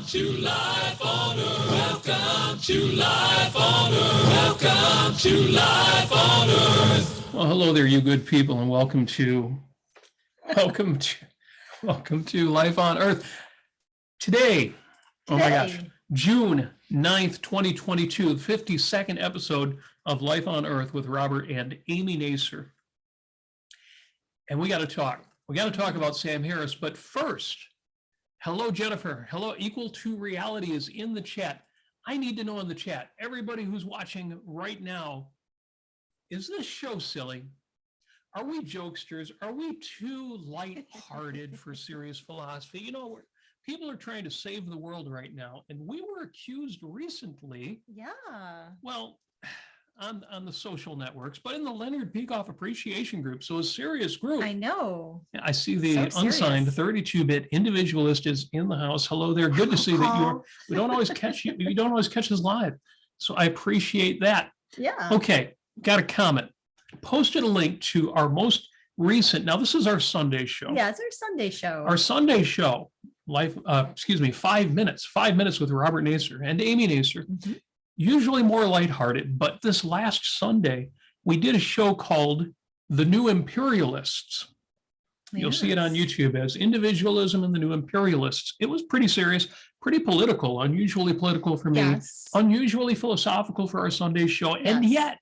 Welcome to Life on Earth. Welcome to Life on Earth. Welcome to Life on Earth. Well, hello there, you good people, and welcome to Life on Earth. Today, oh my gosh, June 9th, 2022, the 52nd episode of Life on Earth with Robert and Amy Nasir. And we got to talk. We got to talk about Sam Harris, but first, hello, Jennifer. Hello, Equal to Reality is in the chat. I need to know in the chat, everybody who's watching right now, is this show silly? Are we jokesters? Are we too lighthearted for serious philosophy? You know, people are trying to save the world right now, and we were accused recently. Yeah. Well, on the social networks, but in the Leonard Peikoff Appreciation Group, so a serious group. I know. I see the unsigned 32-bit individualist is in the house. Hello there. Good to see that you're. We don't always catch you. You don't always catch us live, so I appreciate that. Yeah. Okay, got a comment. Posted a link to our most recent. Now this is our Sunday show. Yeah, it's our Sunday show. Our Sunday show. 5 minutes. 5 minutes with Robert Nasir and Amy Nasir. Mm-hmm. Usually more lighthearted, but this last Sunday, we did a show called The New Imperialists. You'll see it on YouTube as Individualism and the New Imperialists. It was pretty serious, pretty political, unusually political for me, unusually philosophical for our Sunday show. Yes. And yet,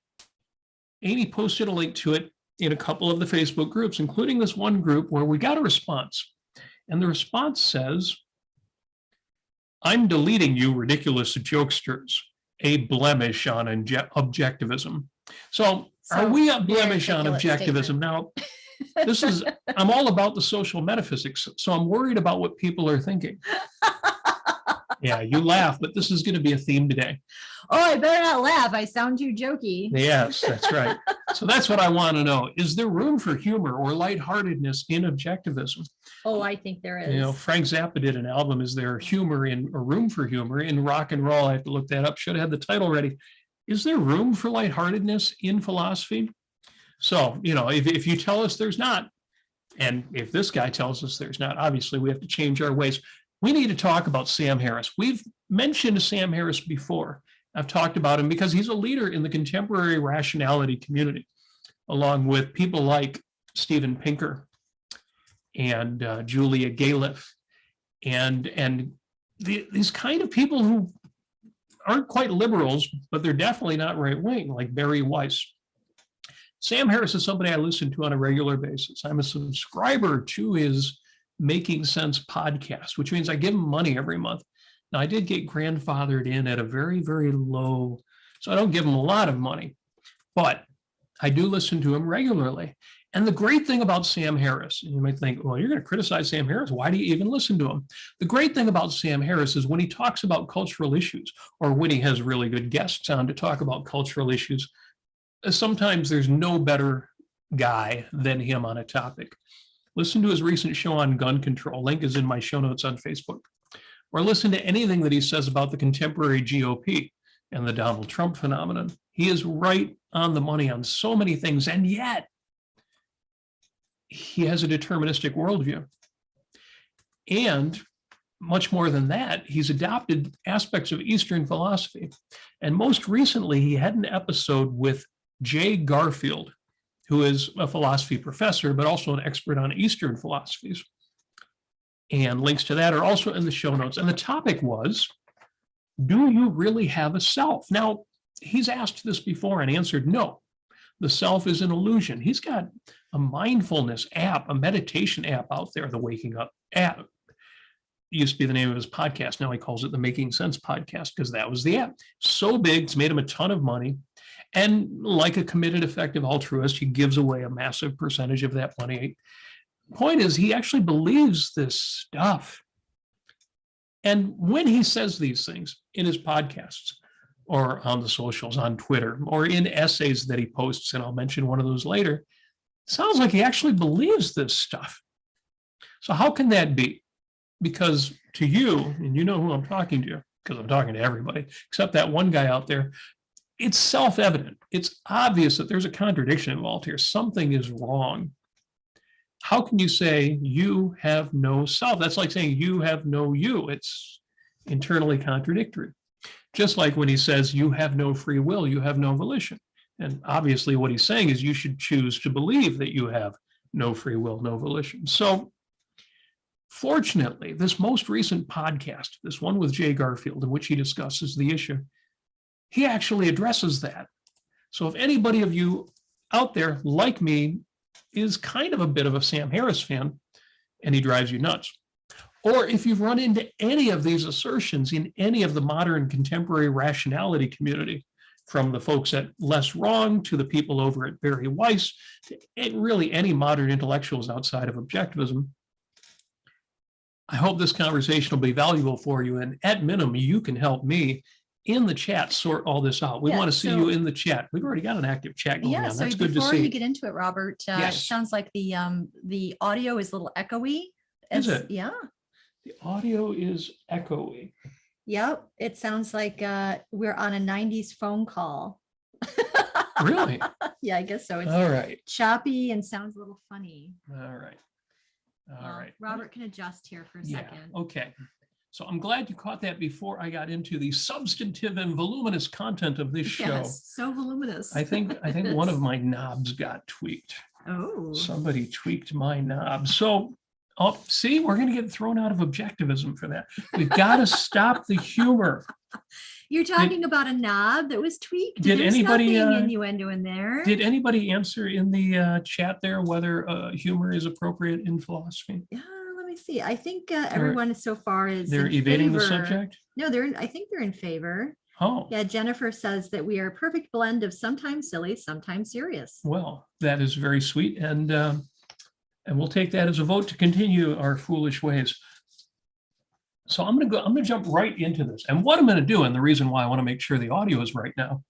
Amy posted a link to it in a couple of the Facebook groups, including this one group where we got a response. And the response says, "I'm deleting you, ridiculous jokesters. A blemish on objectivism." So are we a blemish on objectivism? Now, I'm all about the social metaphysics, so I'm worried about what people are thinking. Yeah, you laugh, but this is going to be a theme today. Oh, I better not laugh. I sound too jokey. Yes, that's right. So that's what I want to know. Is there room for humor or lightheartedness in objectivism? Oh, I think there is. You know, Frank Zappa did an album, Is There Humor in a Room for Humor in Rock and Roll? I have to look that up. Should have had the title ready. Is there room for lightheartedness in philosophy? So, you know, if you tell us there's not, and if this guy tells us there's not, obviously we have to change our ways. We need to talk about Sam Harris. We've mentioned Sam Harris before. I've talked about him because he's a leader in the contemporary rationality community, along with people like Steven Pinker and Julia Galef, and these kind of people who aren't quite liberals, but they're definitely not right-wing, like Barry Weiss. Sam Harris is somebody I listen to on a regular basis. I'm a subscriber to his Making Sense podcast, which means I give him money every month. Now, I did get grandfathered in at a very, very low, so I don't give him a lot of money, but I do listen to him regularly. And the great thing about Sam Harris, and you might think, well, you're going to criticize Sam Harris. Why do you even listen to him? The great thing about Sam Harris is when he talks about cultural issues, or when he has really good guests on to talk about cultural issues, sometimes there's no better guy than him on a topic. Listen to his recent show on gun control. Link is in my show notes on Facebook. Or listen to anything that he says about the contemporary GOP and the Donald Trump phenomenon. He is right on the money on so many things, and yet he has a deterministic worldview. And much more than that, he's adopted aspects of Eastern philosophy. And most recently, he had an episode with Jay Garfield, who is a philosophy professor, but also an expert on Eastern philosophies. And links to that are also in the show notes. And the topic was, do you really have a self? Now, he's asked this before and answered no. The self is an illusion. He's got a mindfulness app, a meditation app out there, the Waking Up app. It used to be the name of his podcast. Now he calls it the Making Sense podcast because that was the app. So big, it's made him a ton of money. And like a committed, effective altruist, he gives away a massive percentage of that money. Point is, he actually believes this stuff. And when he says these things in his podcasts or on the socials, on Twitter, or in essays that he posts, and I'll mention one of those later, it sounds like he actually believes this stuff. So how can that be? Because to you, and you know who I'm talking to, because I'm talking to everybody, except that one guy out there, it's self-evident. It's obvious that there's a contradiction involved here. Something is wrong. How can you say you have no self? That's like saying you have no you. It's internally contradictory. Just like when he says you have no free will, you have no volition. And obviously what he's saying is you should choose to believe that you have no free will, no volition. So fortunately, this most recent podcast, this one with Jay Garfield, in which he discusses the issue, he actually addresses that. So if anybody of you out there, like me, is kind of a bit of a Sam Harris fan, and he drives you nuts, or if you've run into any of these assertions in any of the modern contemporary rationality community, from the folks at Less Wrong to the people over at Barry Weiss, to really any modern intellectuals outside of objectivism, I hope this conversation will be valuable for you. And at minimum, you can help me in the chat sort all this out. We Yeah, want to see so- you in the chat. We've already got an active chat going Yeah, on. so That's good to before you see. get into it, Robert, it Yes. sounds like the audio is a little echoey. Is It's- it? Yeah. The audio is echoey. Yep. It sounds like we're on a 90s phone call. Really? Yeah, I guess so. It's All right. choppy and sounds a little funny. All right. All Well, right. Robert can adjust here for a Yeah. second. Okay. So I'm glad you caught that before I got into the substantive and voluminous content of this show. Yes, so voluminous. I think one of my knobs got tweaked. Oh, Somebody tweaked my knob. So, oh, see, we're going to get thrown out of objectivism for that. We've got to stop the humor. you're talking about a knob that was tweaked. Did There's anybody, nothing innuendo in there. Did anybody answer in the chat there whether humor is appropriate in philosophy? Yeah, let me see. I think everyone so far is They're in evading the favor. subject? No, I think they're in favor. Oh, Yeah, Jennifer says that we are a perfect blend of sometimes silly, sometimes serious. well, that is very sweet. And we'll take that as a vote to continue our foolish ways. So I'm going to jump right into this. And what I'm going to do, and the reason why I want to make sure the audio is right now,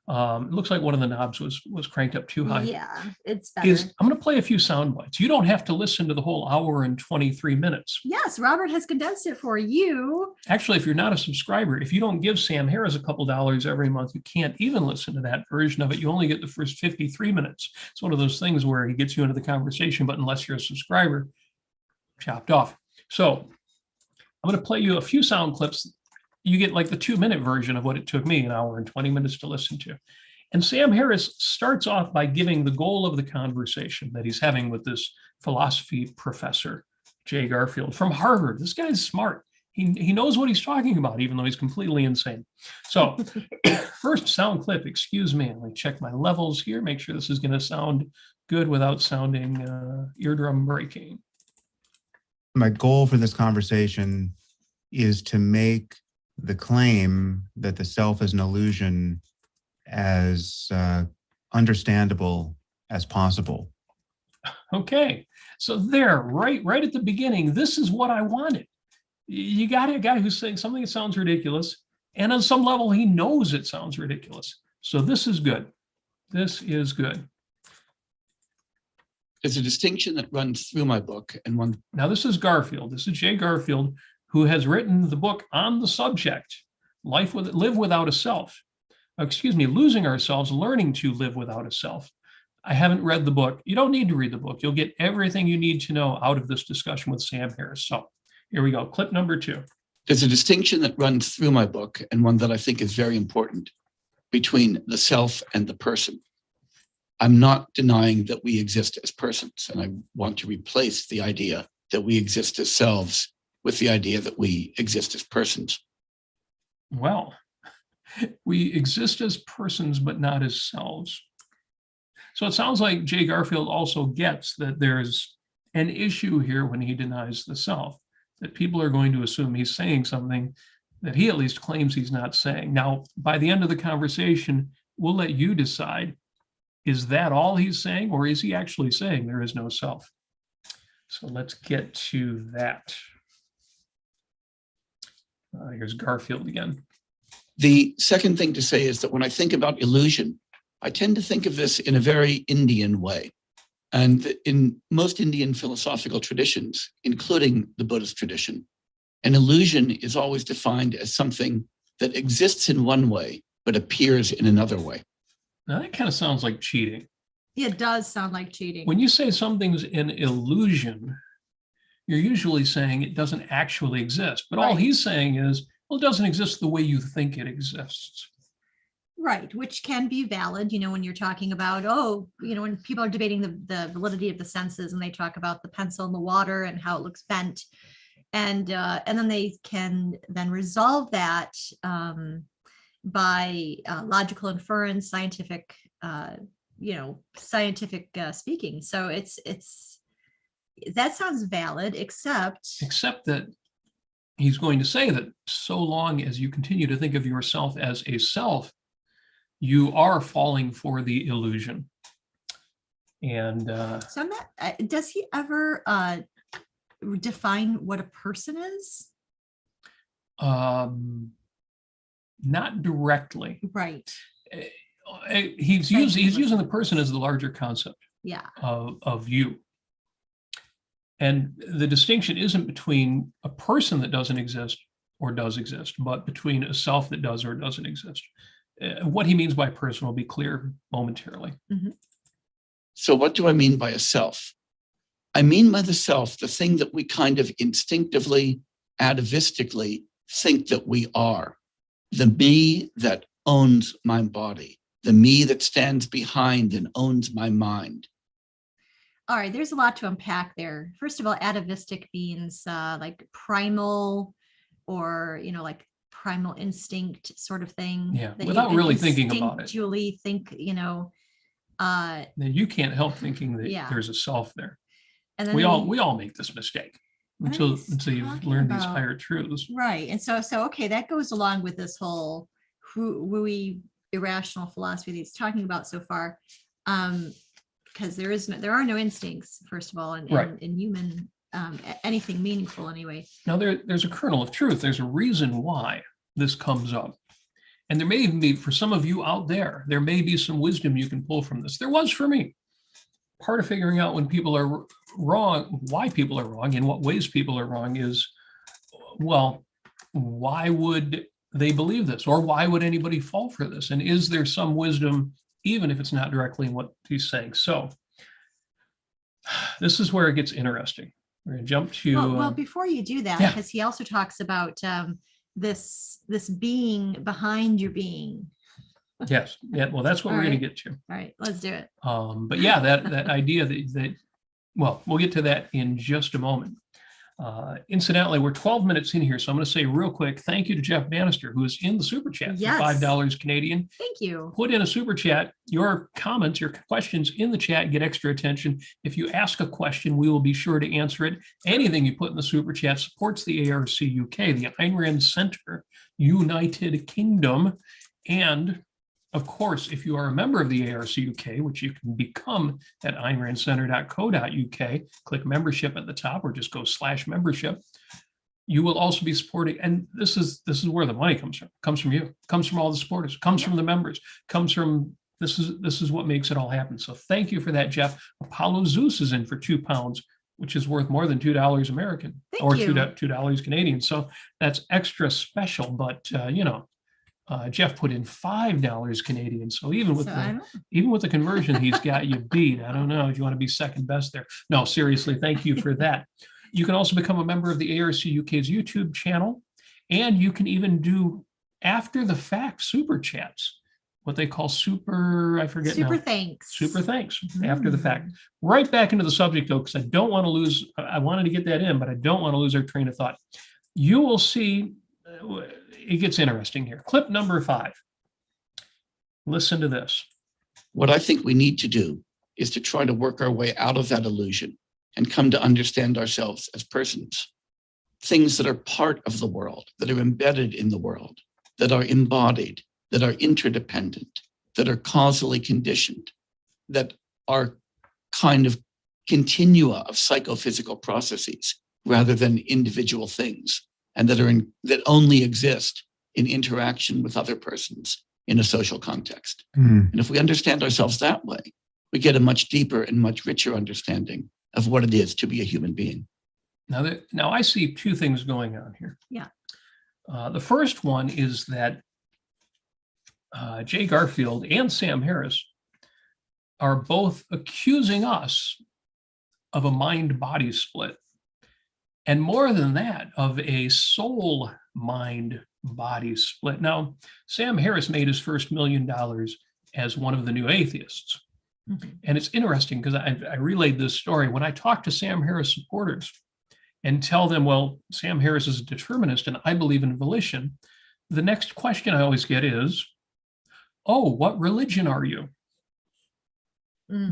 it looks like one of the knobs was cranked up too high. Yeah, it's better. Is I'm going to play a few sound bites. You don't have to listen to the whole hour and 23 minutes. Yes, Robert has condensed it for you. Actually, if you're not a subscriber, if you don't give Sam Harris a couple dollars every month, you can't even listen to that version of it. You only get the first 53 minutes. It's one of those things where he gets you into the conversation, but unless you're a subscriber, chopped off. So I'm going to play you a few sound clips. You get like the 2-minute version of what it took me an hour and 20 minutes to listen to. And Sam Harris starts off by giving the goal of the conversation that he's having with this philosophy professor, Jay Garfield from Harvard. This guy's smart. He knows what he's talking about, even though he's completely insane. So first sound clip, excuse me, let me check my levels here, make sure this is going to sound good without sounding eardrum breaking. My goal for this conversation is to make the claim that the self is an illusion as understandable as possible. Okay, so there, right at the beginning, this is what I wanted. You got a guy who's saying something that sounds ridiculous, and on some level, he knows it sounds ridiculous. So this is good. This is good. There's a distinction that runs through my book, and one. Now, this is Garfield. This is Jay Garfield, who has written the book on the subject, Live Without a Self. Excuse me, Losing Ourselves, Learning to Live Without a Self. I haven't read the book. You don't need to read the book. You'll get everything you need to know out of this discussion with Sam Harris. So here we go. Clip number 2. There's a distinction that runs through my book, and one that I think is very important, between the self and the person. I'm not denying that we exist as persons, and I want to replace the idea that we exist as selves with the idea that we exist as persons. Well, we exist as persons, but not as selves. So it sounds like Jay Garfield also gets that there's an issue here when he denies the self, that people are going to assume he's saying something that he at least claims he's not saying. Now, by the end of the conversation, we'll let you decide, is that all he's saying, or is he actually saying there is no self? So let's get to that. Here's Garfield again. The second thing to say is that when I think about illusion, I tend to think of this in a very Indian way. And in most Indian philosophical traditions, including the Buddhist tradition, an illusion is always defined as something that exists in one way, but appears in another way. Now that kind of sounds like cheating. It does sound like cheating. When you say something's an illusion, you're usually saying it doesn't actually exist. But all Right. he's saying is Well, it doesn't exist the way you think it exists. Right, which can be valid, when you're talking about, when people are debating the validity of the senses and they talk about the pencil in the water and how it looks bent. And then they can then resolve that by logical inference, scientific, scientific speaking. So that sounds valid, except That he's going to say that so long as you continue to think of yourself as a self, you are falling for the illusion. And so I'm not, does he ever define what a person is? Not directly. Right. He's using the person as the larger concept Yeah. of you. And the distinction isn't between a person that doesn't exist or does exist, but between a self that does or doesn't exist. What he means by person will be clear momentarily. Mm-hmm. So what do I mean by a self? I mean by the self, the thing that we kind of instinctively, atavistically think that we are. The me that owns my body, the me that stands behind and owns my mind. All right, there's a lot to unpack there. First of all, atavistic means like primal, or like primal instinct sort of thing. Yeah, that without you really thinking about it. Instinctually think, Then you can't help thinking that Yeah. there's a self there. and then We all make this mistake What until is you've talking learned these about? higher truths. right. And so okay, that goes along with this whole wooey irrational philosophy that he's talking about so far. Because there are no instincts, first of all, in human anything meaningful anyway. Now there's a kernel of truth. There's a reason why this comes up. And there may even be, for some of you out there, there may be some wisdom you can pull from this. There was for me. Part of figuring out when people are wrong, why people are wrong, in what ways people are wrong is, well, why would they believe this? Or why would anybody fall for this? And is there some wisdom, even if it's not directly in what he's saying? So this is where it gets interesting. We're going to jump to... Well, before you do that, yeah. because he also talks about this being behind your being. Yes. Yeah. Well, that's what All we're going right. to get to. All right, let's do it. But yeah, that idea that, well, we'll get to that in just a moment. Incidentally, we're 12 minutes in here, so I'm going to say real quick, thank you to Jeff Bannister, who is in the super chat for Yes. $5 Canadian. Thank you. Put in a super chat. Your comments, your questions in the chat get extra attention. If you ask a question, we will be sure to answer it. Anything you put in the super chat supports the ARCUK, the Ayn Rand Center, United Kingdom. And of course, if you are a member of the ARCUK, which you can become at aynrandcenter.co.uk, click membership at the top or just go /membership. You will also be supporting, and this is where the money comes from. It comes from you, comes from all the supporters, comes from the members, comes from, this is what makes it all happen. So thank you for that, Jeff. Apollo Zeus is in for £2, which is worth more than $2 American, or $2 Canadian. So that's extra special, but Jeff put in $5 Canadian. So even with the conversion, he's got you beat. I don't know if you want to be second best there. No, seriously, thank you for that. You can also become a member of the ARCUK's YouTube channel, and you can even do after the fact super chats, what they call super thanks. Super thanks after the fact. Right back into the subject though, because I don't want to lose, I wanted to get that in, but I don't want to lose our train of thought. You will see, it gets interesting here. Clip number 5. Listen to this. What I think we need to do is to try to work our way out of that illusion and come to understand ourselves as persons, things that are part of the world, that are embedded in the world, that are embodied, that are interdependent, that are causally conditioned, that are kind of continua of psychophysical processes rather than individual things, and that only exist in interaction with other persons in a social context. And if we understand ourselves that way, we get a much deeper and much richer understanding of what it is to be a human being. Now I see two things going on here. Yeah. The first one is that Jay Garfield and Sam Harris are both accusing us of a mind-body split. And more than that, of a soul-mind body split. Now, Sam Harris made his first $1 million as one of the new atheists. And it's interesting because I relayed this story. When I talk to Sam Harris supporters and tell them, well, Sam Harris is a determinist and I believe in volition, the next question I always get is, oh, what religion are you?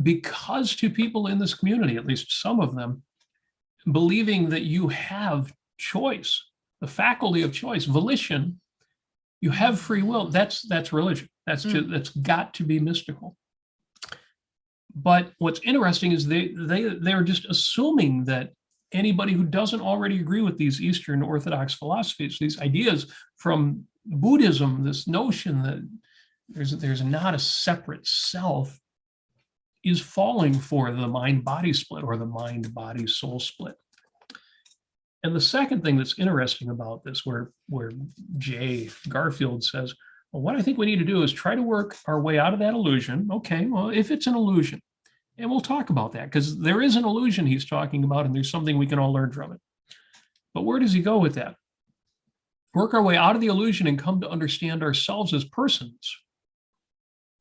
Because to people in this community, at least some of them, believing that you have choice, the faculty of choice, volition, you have free will, that's religion. That's got to be mystical. But what's interesting is they're just assuming that anybody who doesn't already agree with these Eastern Orthodox philosophies, these ideas from Buddhism, this notion that there's not a separate self, is falling for the mind-body split or the mind-body-soul split. And the second thing that's interesting about this, where Jay Garfield says, well, what I think we need to do is try to work our way out of that illusion. Okay, well, if it's an illusion, and we'll talk about that, because there is an illusion he's talking about, and there's something we can all learn from it. But where does he go with that? Work our way out of the illusion and come to understand ourselves as persons.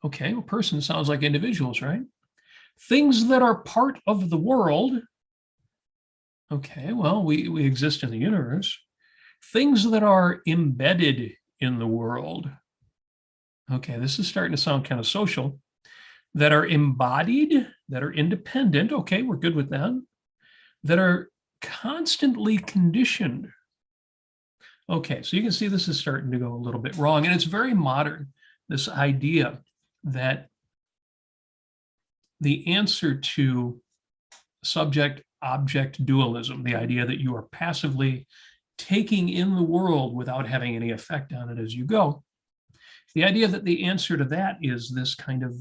Okay, well, persons sounds like individuals, right? Things that are part of the world. Okay, well, we exist in the universe. Things that are embedded in the world. Okay, this is starting to sound kind of social. That are embodied, that are independent. Okay, we're good with that. That are constantly conditioned. Okay, so you can see this is starting to go a little bit wrong. And it's very modern, this idea that the answer to subject-object dualism, the idea that you are passively taking in the world without having any effect on it as you go, the idea that the answer to that is this kind of,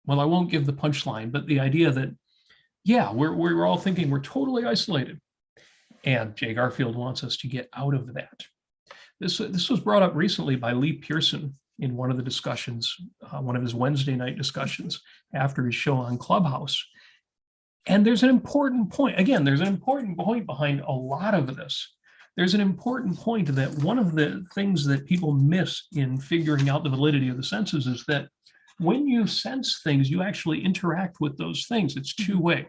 well, I won't give the punchline, but the idea that, yeah, we're all thinking we're totally isolated. And Jay Garfield wants us to get out of that. This was brought up recently by Lee Pearson in one of the discussions, one of his Wednesday night discussions after his show on Clubhouse. And there's an important point. Again, there's an important point behind a lot of this. There's an important point that one of the things that people miss in figuring out the validity of the senses is that when you sense things, you actually interact with those things. It's two-way.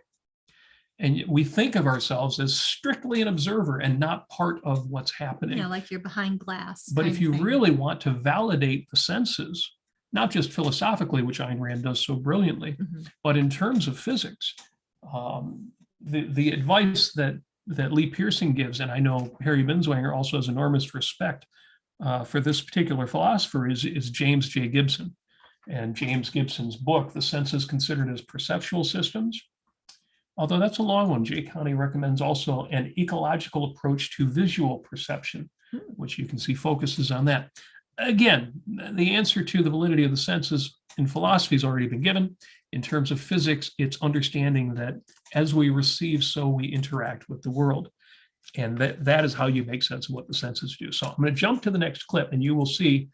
And we think of ourselves as strictly an observer and not part of what's happening. Yeah, like you're behind glass. But if you really want to validate the senses, not just philosophically, which Ayn Rand does so brilliantly, but in terms of physics, the advice that Lee Pearson gives, and I know Harry Binswanger also has enormous respect for this particular philosopher, is James J. Gibson. And James Gibson's book, The Senses Considered as Perceptual Systems, although that's a long one. Jay County recommends also an ecological approach to visual perception, which you can see focuses on that. Again, the answer to the validity of the senses in philosophy has already been given. In terms of physics, it's understanding that as we receive, so we interact with the world. And that is how you make sense of what the senses do. So I'm going to jump to the next clip and you will see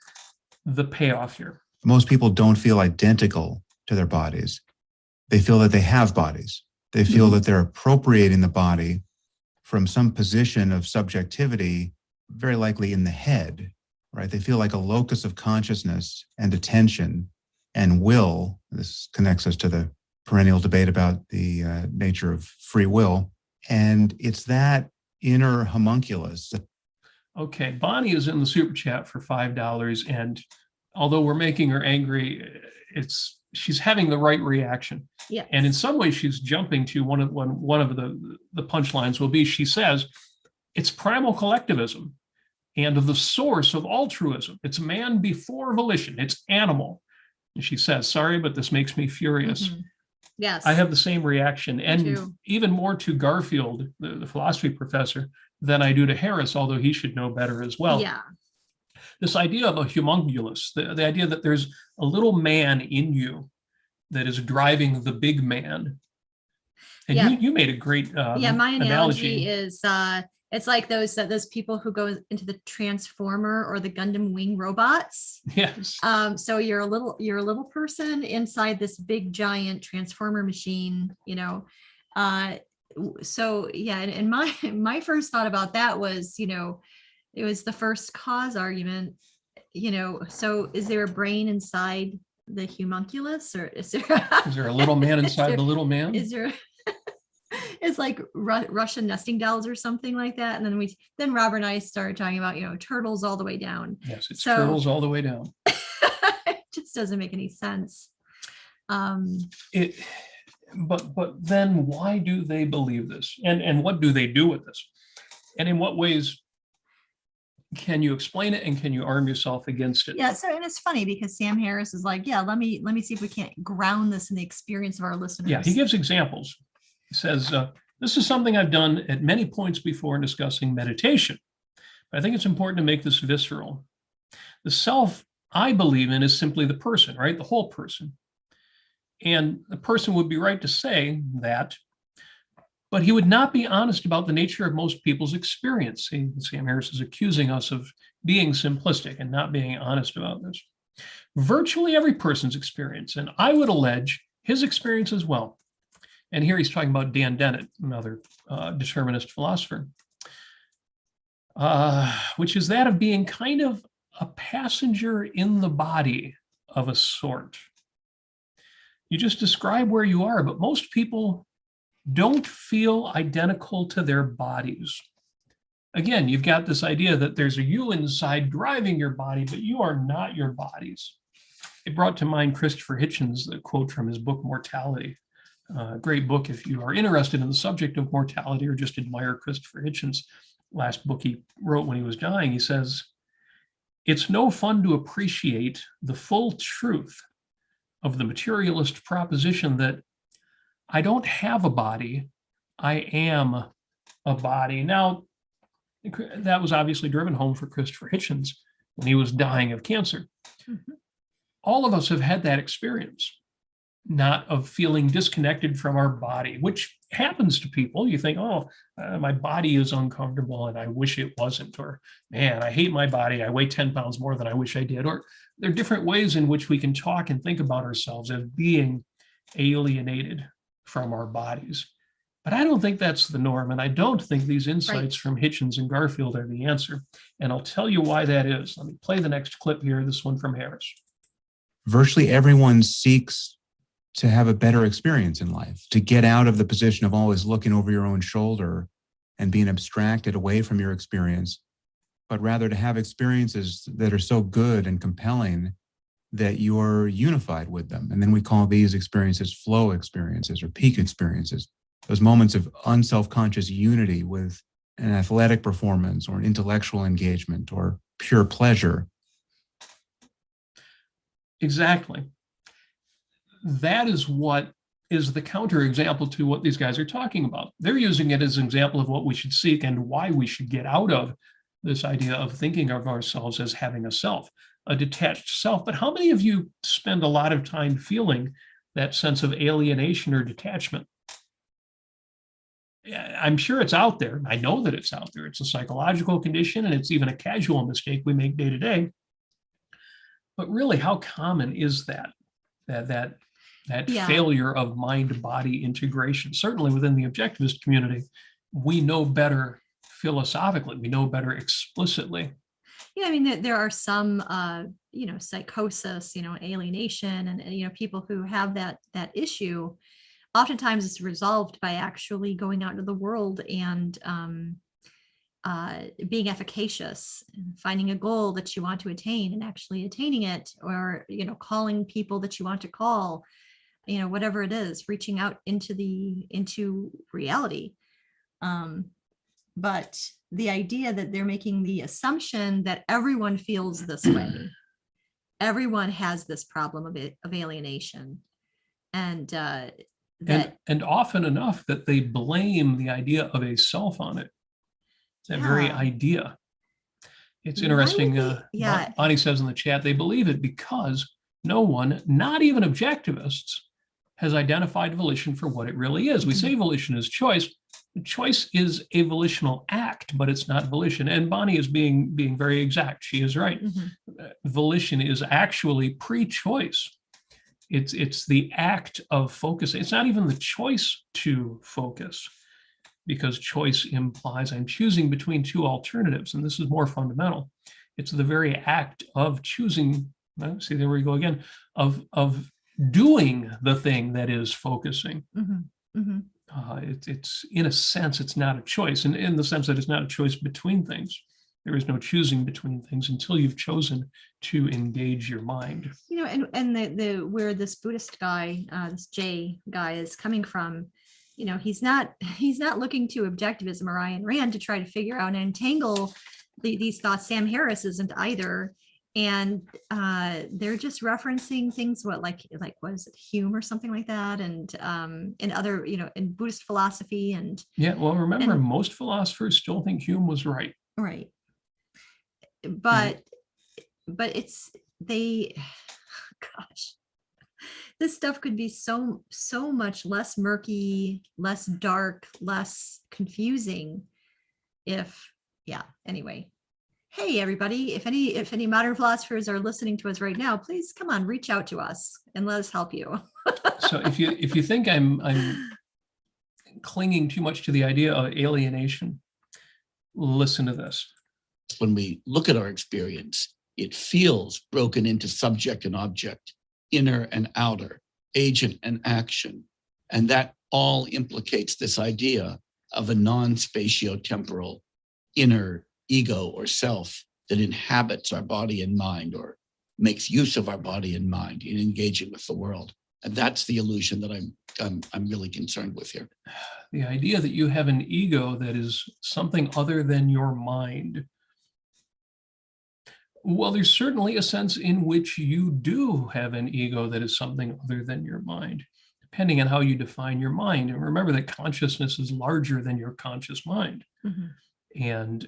the payoff here. Most people don't feel identical to their bodies. They feel that they have bodies. They feel that they're appropriating the body from some position of subjectivity, very likely in the head, right? They feel like a locus of consciousness and attention and will. This connects us to the perennial debate about the nature of free will. And it's that inner homunculus. Okay, Bonnie is in the super chat for $5. And although we're making her angry, she's having the right reaction. Yeah. And in some ways, she's jumping to one of the punchlines will be, she says, it's primal collectivism and the source of altruism. It's man before volition. It's animal. And she says, sorry, but this makes me furious. Yes. I have the same reaction, and too. even more to Garfield, the philosophy professor, than I do to Harris, although he should know better as well. Yeah. This idea of a homunculus, the idea that there's a little man in you that is driving the big man. And you made a great my analogy is it's like those people who go into the Transformer or the Gundam Wing robots. Yes. So you're a little person inside this big giant Transformer machine, so yeah, and my first thought about that was, it was the first cause argument, so is there a brain inside the homunculus, or is there Is there a little man is inside there- the little man? is there it's like Russian nesting dolls or something like that? And then Robert and I started talking about, turtles all the way down. Yes, it's So- turtles all the way down. It just doesn't make any sense. But then why do they believe this? And what do they do with this? And in what ways can you explain it, and can you arm yourself against it? Yeah. So, and it's funny because Sam Harris is like, yeah, let me see if we can't ground this in the experience of our listeners. Yeah, he gives examples. He says, this is something I've done at many points before in discussing meditation. But I think it's important to make this visceral. The self I believe in is simply the person, right? The whole person. And the person would be right to say that, but he would not be honest about the nature of most people's experience. See, Sam Harris is accusing us of being simplistic and not being honest about this. Virtually every person's experience, and I would allege his experience as well. And here he's talking about Dan Dennett, another determinist philosopher, which is that of being kind of a passenger in the body of a sort. You just describe where you are, but most people don't feel identical to their bodies. Again, you've got this idea that there's a you inside driving your body, but you are not your bodies. It brought to mind Christopher Hitchens, the quote from his book, Mortality. Great book if you are interested in the subject of mortality or just admire Christopher Hitchens' last book he wrote when he was dying. He says, "It's no fun to appreciate the full truth of the materialist proposition that I don't have a body, I am a body." Now, that was obviously driven home for Christopher Hitchens when he was dying of cancer. Mhm. All of us have had that experience, not of feeling disconnected from our body, which happens to people. You think, my body is uncomfortable and I wish it wasn't, or man, I hate my body. I weigh 10 pounds more than I wish I did. Or there are different ways in which we can talk and think about ourselves as being alienated from our bodies. But I don't think that's the norm. And I don't think these insights from Hitchens and Garfield are the answer. And I'll tell you why that is. Let me play the next clip here, this one from Harris. Virtually everyone seeks to have a better experience in life, to get out of the position of always looking over your own shoulder and being abstracted away from your experience, but rather to have experiences that are so good and compelling that you're unified with them. And then we call these experiences flow experiences or peak experiences, those moments of unself-conscious unity with an athletic performance or an intellectual engagement or pure pleasure. Exactly. That is what is the counterexample to what these guys are talking about. They're using it as an example of what we should seek and why we should get out of this idea of thinking of ourselves as having a self, a detached self. But how many of you spend a lot of time feeling that sense of alienation or detachment? I'm sure it's out there. I know that it's out there. It's a psychological condition, and it's even a casual mistake we make day to day. But really, how common is that failure of mind-body integration? Certainly within the objectivist community, we know better philosophically. We know better explicitly. Yeah, I mean, there are some, psychosis, alienation, and people who have that issue. Oftentimes, it's resolved by actually going out into the world and being efficacious, finding a goal that you want to attain and actually attaining it, or calling people that you want to call, whatever it is, reaching out into reality. But the idea that they're making the assumption that everyone feels this way, everyone has this problem of alienation, and often enough that they blame the idea of a self on it. That very idea. It's interesting. Bonnie says in the chat, they believe it because no one, not even objectivists, has identified volition for what it really is. We say volition is choice. Choice is a volitional act, but it's not volition. And Bonnie is being very exact. She is right. Volition is actually pre-choice. It's the act of focusing. It's not even the choice to focus. because choice implies I'm choosing between two alternatives. And this is more fundamental. It's the very act of choosing, see, there we go again, of doing the thing that is focusing. It's in a sense, it's not a choice, and in the sense that it's not a choice between things. There is no choosing between things until you've chosen to engage your mind. You know, and the where this Buddhist guy, this Jay guy is coming from, you know, he's not looking to objectivism or Ayn Rand to try to figure out and entangle these thoughts. Sam Harris isn't either. And they're just referencing things, like what is it, Hume or something like that, and in other, you know, in Buddhist philosophy. And yeah, well, remember, most philosophers still think Hume was right. Right. But it's gosh, this stuff could be so much less murky, less dark, less confusing anyway. Hey, everybody, if any modern philosophers are listening to us right now, please come on, reach out to us and let us help you. So if you think I'm clinging too much to the idea of alienation, listen to this. When we look at our experience, it feels broken into subject and object, inner and outer, agent and action. And that all implicates this idea of a non-spatio-temporal inner ego or self that inhabits our body and mind, or makes use of our body and mind in engaging with the world. And that's the illusion that I'm really concerned with here. The idea that you have an ego that is something other than your mind. Well, there's certainly a sense in which you do have an ego that is something other than your mind, depending on how you define your mind. And remember that consciousness is larger than your conscious mind, and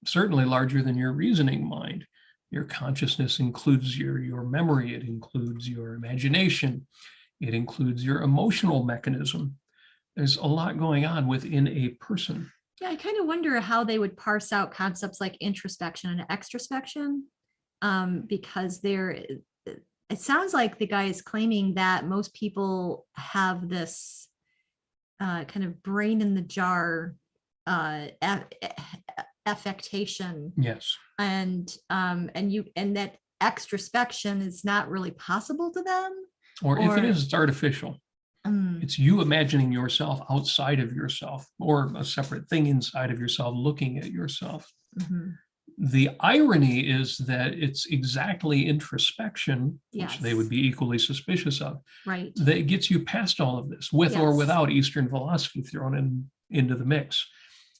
certainly larger than your reasoning mind. Your consciousness includes your memory, it includes your imagination, it includes your emotional mechanism. There's a lot going on within a person. Yeah, I kind of wonder how they would parse out concepts like introspection and extrospection, because it sounds like the guy is claiming that most people have this kind of brain in the jar affectation. Yes. And that extrospection is not really possible to them. Or if it is, it's artificial. It's you imagining yourself outside of yourself, or a separate thing inside of yourself, looking at yourself. The irony is that it's exactly introspection, which they would be equally suspicious of, right, that gets you past all of this, with or without Eastern philosophy thrown into the mix.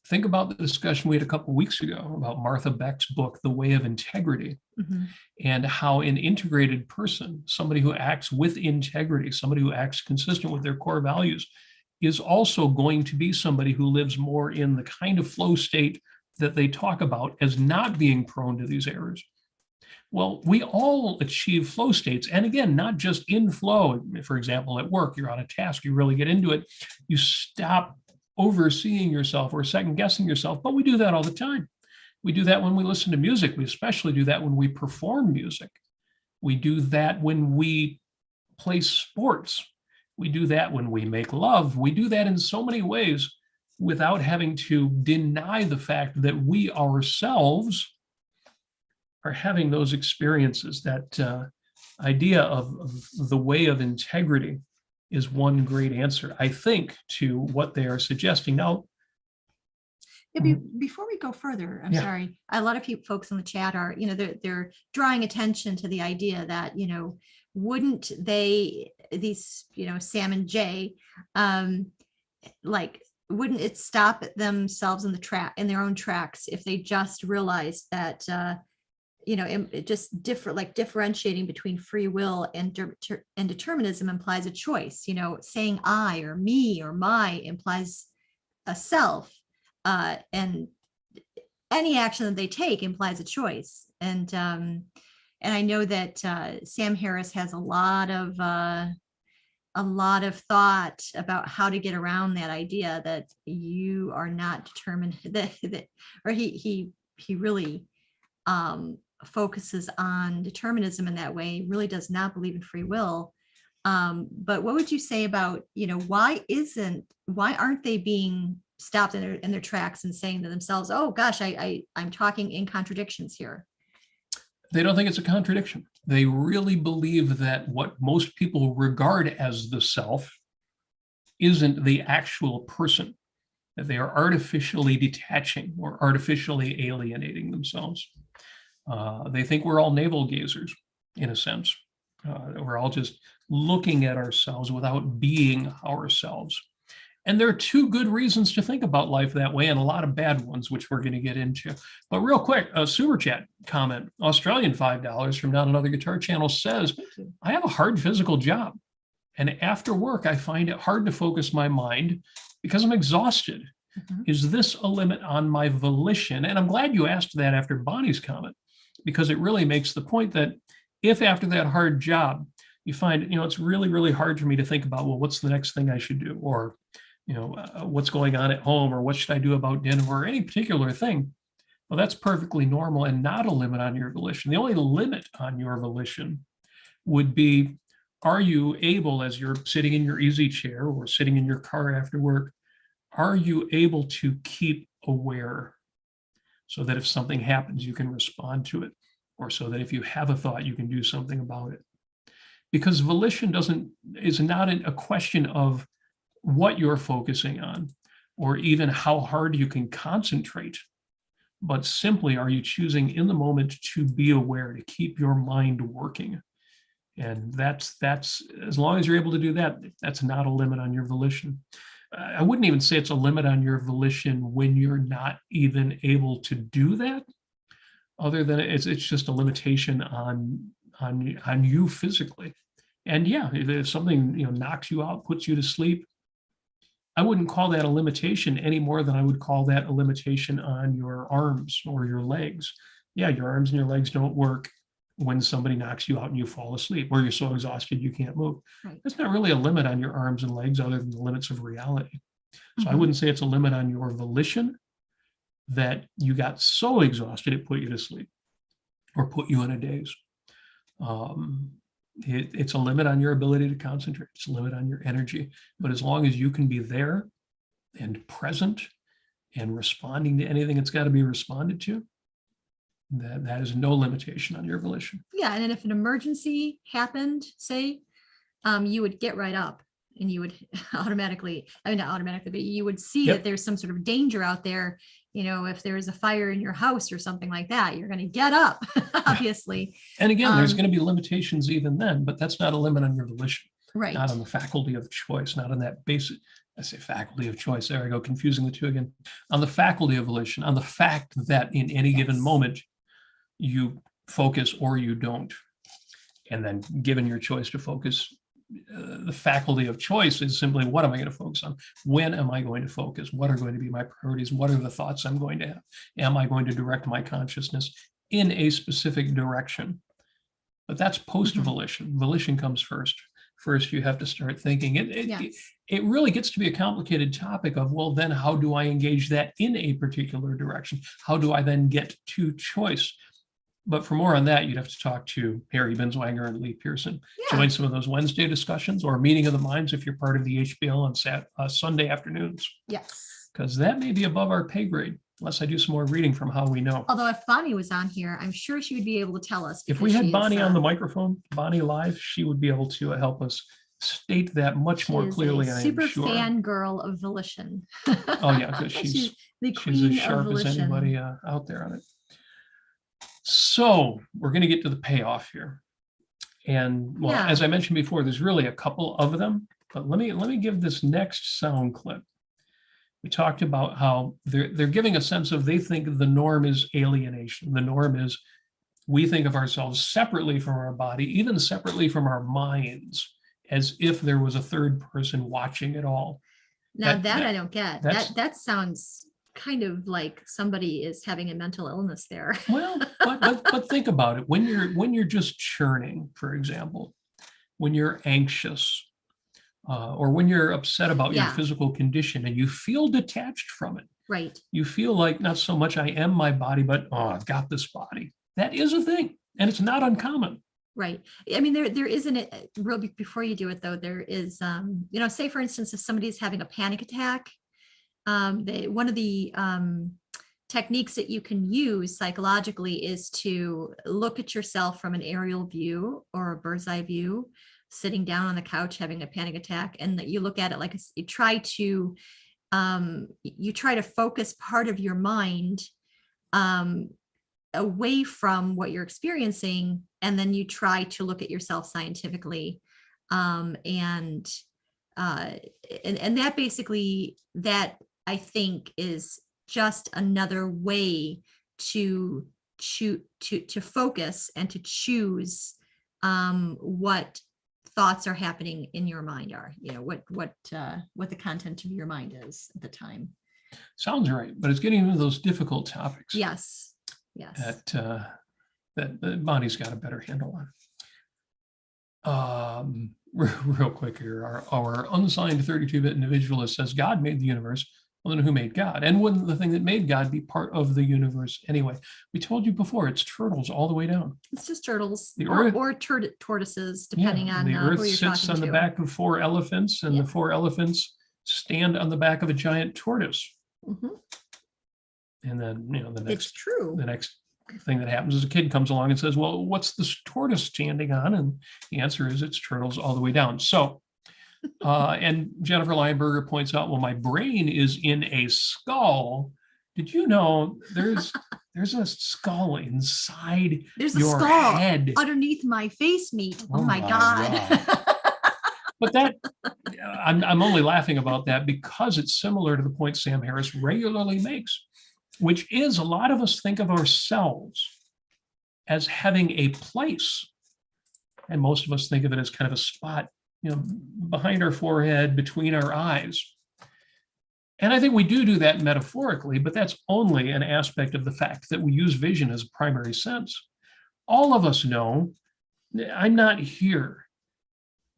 Think about the discussion we had a couple of weeks ago about Martha Beck's book, The Way of Integrity, and how an integrated person, somebody who acts with integrity, somebody who acts consistent with their core values, is also going to be somebody who lives more in the kind of flow state that they talk about as not being prone to these errors. Well, we all achieve flow states. And again, not just in flow. For example, at work, you're on a task, you really get into it, you stop overseeing yourself or second guessing yourself, but we do that all the time. We do that when we listen to music. We especially do that when we perform music. We do that when we play sports. We do that when we make love. We do that in so many ways without having to deny the fact that we ourselves are having those experiences. That idea of the way of integrity is one great answer, I think, to what they are suggesting. Now, before we go further, I'm sorry, a lot of folks in the chat are, they're drawing attention to the idea that, wouldn't they, these, Sam and Jay, wouldn't it stop themselves in their own tracks if they just realized that, it just differentiating between free will and determinism implies a choice. Saying I or me or my implies a self, and any action that they take implies a choice. And I know that Sam Harris has a lot of thought about how to get around that idea that you are not determined, or he really focuses on determinism in that way, really does not believe in free will. But what would you say about, why aren't they being stopped in their tracks and saying to themselves, oh gosh, I'm talking in contradictions here. They don't think it's a contradiction. They really believe that what most people regard as the self isn't the actual person, that they are artificially detaching or artificially alienating themselves. They think we're all navel gazers, in a sense. We're all just looking at ourselves without being ourselves. And there are two good reasons to think about life that way, and a lot of bad ones, which we're going to get into. But real quick, a super chat comment, Australian $5 from Not Another Guitar Channel says, I have a hard physical job. And after work, I find it hard to focus my mind because I'm exhausted. Mhm. Is this a limit on my volition? And I'm glad you asked that after Bonnie's comment, because it really makes the point that if after that hard job, you find, it's really, really hard for me to think about, well, what's the next thing I should do? Or, what's going on at home, or what should I do about dinner, or any particular thing. Well, that's perfectly normal and not a limit on your volition. The only limit on your volition would be, are you able, as you're sitting in your easy chair or sitting in your car after work, are you able to keep aware so that if something happens, you can respond to it, or so that if you have a thought, you can do something about it? Because volition is not a question of what you're focusing on, or even how hard you can concentrate, but simply, are you choosing in the moment to be aware, to keep your mind working? And that's as long as you're able to do that, that's not a limit on your volition. I wouldn't even say it's a limit on your volition when you're not even able to do that, other than it's just a limitation on you physically. And yeah, if something knocks you out, puts you to sleep, I wouldn't call that a limitation any more than I would call that a limitation on your arms or your legs. Yeah, your arms and your legs don't work when somebody knocks you out and you fall asleep, or you're so exhausted you can't move. Right. That's not really a limit on your arms and legs other than the limits of reality. So I Mhm. wouldn't say it's a limit on your volition that you got so exhausted it put you to sleep or put you in a daze. It's a limit on your ability to concentrate. It's a limit on your energy. But as long as you can be there and present and responding to anything that's got to be responded to, that is no limitation on your volition. Yeah, and then if an emergency happened, say, you would get right up and you would automatically, not automatically, but you would see Yep. that there's some sort of danger out there. If there is a fire in your house or something like that, you're going to get up, obviously. And again, there's going to be limitations even then, but that's not a limit on your volition, Right. not on the faculty of choice, not on that basic, I say faculty of choice, there I go, confusing the two again, on the faculty of volition, on the fact that in any given Yes. moment, you focus or you don't. And then given your choice to focus, the faculty of choice is simply, what am I going to focus on? When am I going to focus? What are going to be my priorities? What are the thoughts I'm going to have? Am I going to direct my consciousness in a specific direction? But that's post-volition. Volition comes first. First, you have to start thinking. It really gets to be a complicated topic of, well, then how do I engage that in a particular direction? How do I then get to choice? But for more on that, you'd have to talk to Harry Binswanger and Lee Pearson. Yeah. Join some of those Wednesday discussions or Meeting of the Minds if you're part of the HBL on Sunday afternoons, Yes. because that may be above our pay grade, unless I do some more reading from How We Know. Although if Bonnie was on here, I'm sure she would be able to tell us. If we because had she Bonnie is, on the microphone, Bonnie live, she would be able to help us state that much she more is clearly, a I am super sure. fan girl of Volition. Oh yeah, because she's the as queen of sharp as Volition. anybody out there on it. So we're going to get to the payoff here. And well, Yeah. as I mentioned before, there's really a couple of them, but let me give this next sound clip. We talked about how they're giving a sense of, they think the norm is alienation. The norm is we think of ourselves separately from our body, even separately from our minds, as if there was a third person watching it all. Now That- that that- I don't get. that's- That sounds kind of like somebody is having a mental illness there. Well, but think about it. When you're just churning, for example, when you're anxious, or when you're upset about your Yeah. physical condition and you feel detached from it, Right. you feel like not so much I am my body, but I've got this body. That is a thing, and it's not uncommon. Right. I mean, there isn't it real before you do it though. There is, say for instance, if somebody's having a panic attack, one of the techniques that you can use psychologically is to look at yourself from an aerial view or a bird's eye view, sitting down on the couch having a panic attack, and that you look at it like you try to focus part of your mind away from what you're experiencing, and then you try to look at yourself scientifically, and that basically, that I think is just another way to focus and to choose what thoughts are happening in your mind are, what the content of your mind is at the time. Sounds right, but it's getting into those difficult topics. Yes. That the body's got a better handle on. Real quick here, our unsigned 32-bit individualist says God made the universe. Well, then who made God? And wouldn't the thing that made God be part of the universe anyway? We told you before, it's turtles all the way down. It's just turtles, The or tortoises, depending on the who Earth you're sits talking on the to. back of 4 elephants, and Yeah. the 4 elephants stand on the back of a giant tortoise. Mhm. And then, the It's true. next thing that happens is a kid comes along and says, well, what's this tortoise standing on? And the answer is it's turtles all the way down. So, and Jennifer Lineberger points out, well, my brain is in a skull. Did you know there's a skull inside There's a your skull head? underneath my face meat. Oh, Oh my my God. But that, I'm only laughing about that because it's similar to the point Sam Harris regularly makes, which is a lot of us think of ourselves as having a place. And most of us think of it as kind of a spot, behind our forehead, between our eyes. And I think we do that metaphorically, but that's only an aspect of the fact that we use vision as a primary sense. All of us know I'm not here.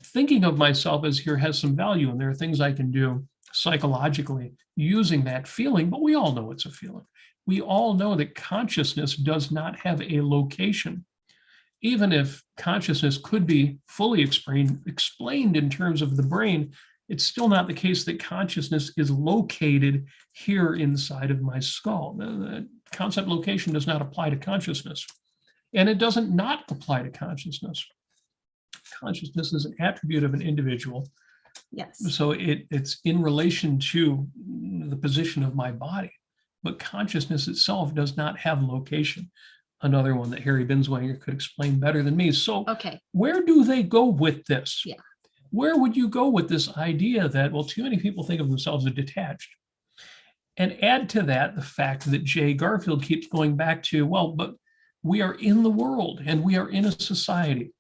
Thinking of myself as here has some value, and there are things I can do psychologically using that feeling, but we all know it's a feeling. We all know that consciousness does not have a location. Even if consciousness could be fully explained in terms of the brain, it's still not the case that consciousness is located here inside of my skull. The concept location does not apply to consciousness, and it doesn't not apply to consciousness. Consciousness is an attribute of an individual. Yes. So it's in relation to the position of my body, but consciousness itself does not have location. Another one that Harry Binswanger could explain better than me. So Okay. Where do they go with this? Yeah. Where would you go with this idea that, well, too many people think of themselves as detached? And add to that the fact that Jay Garfield keeps going back to, well, but we are in the world and we are in a society.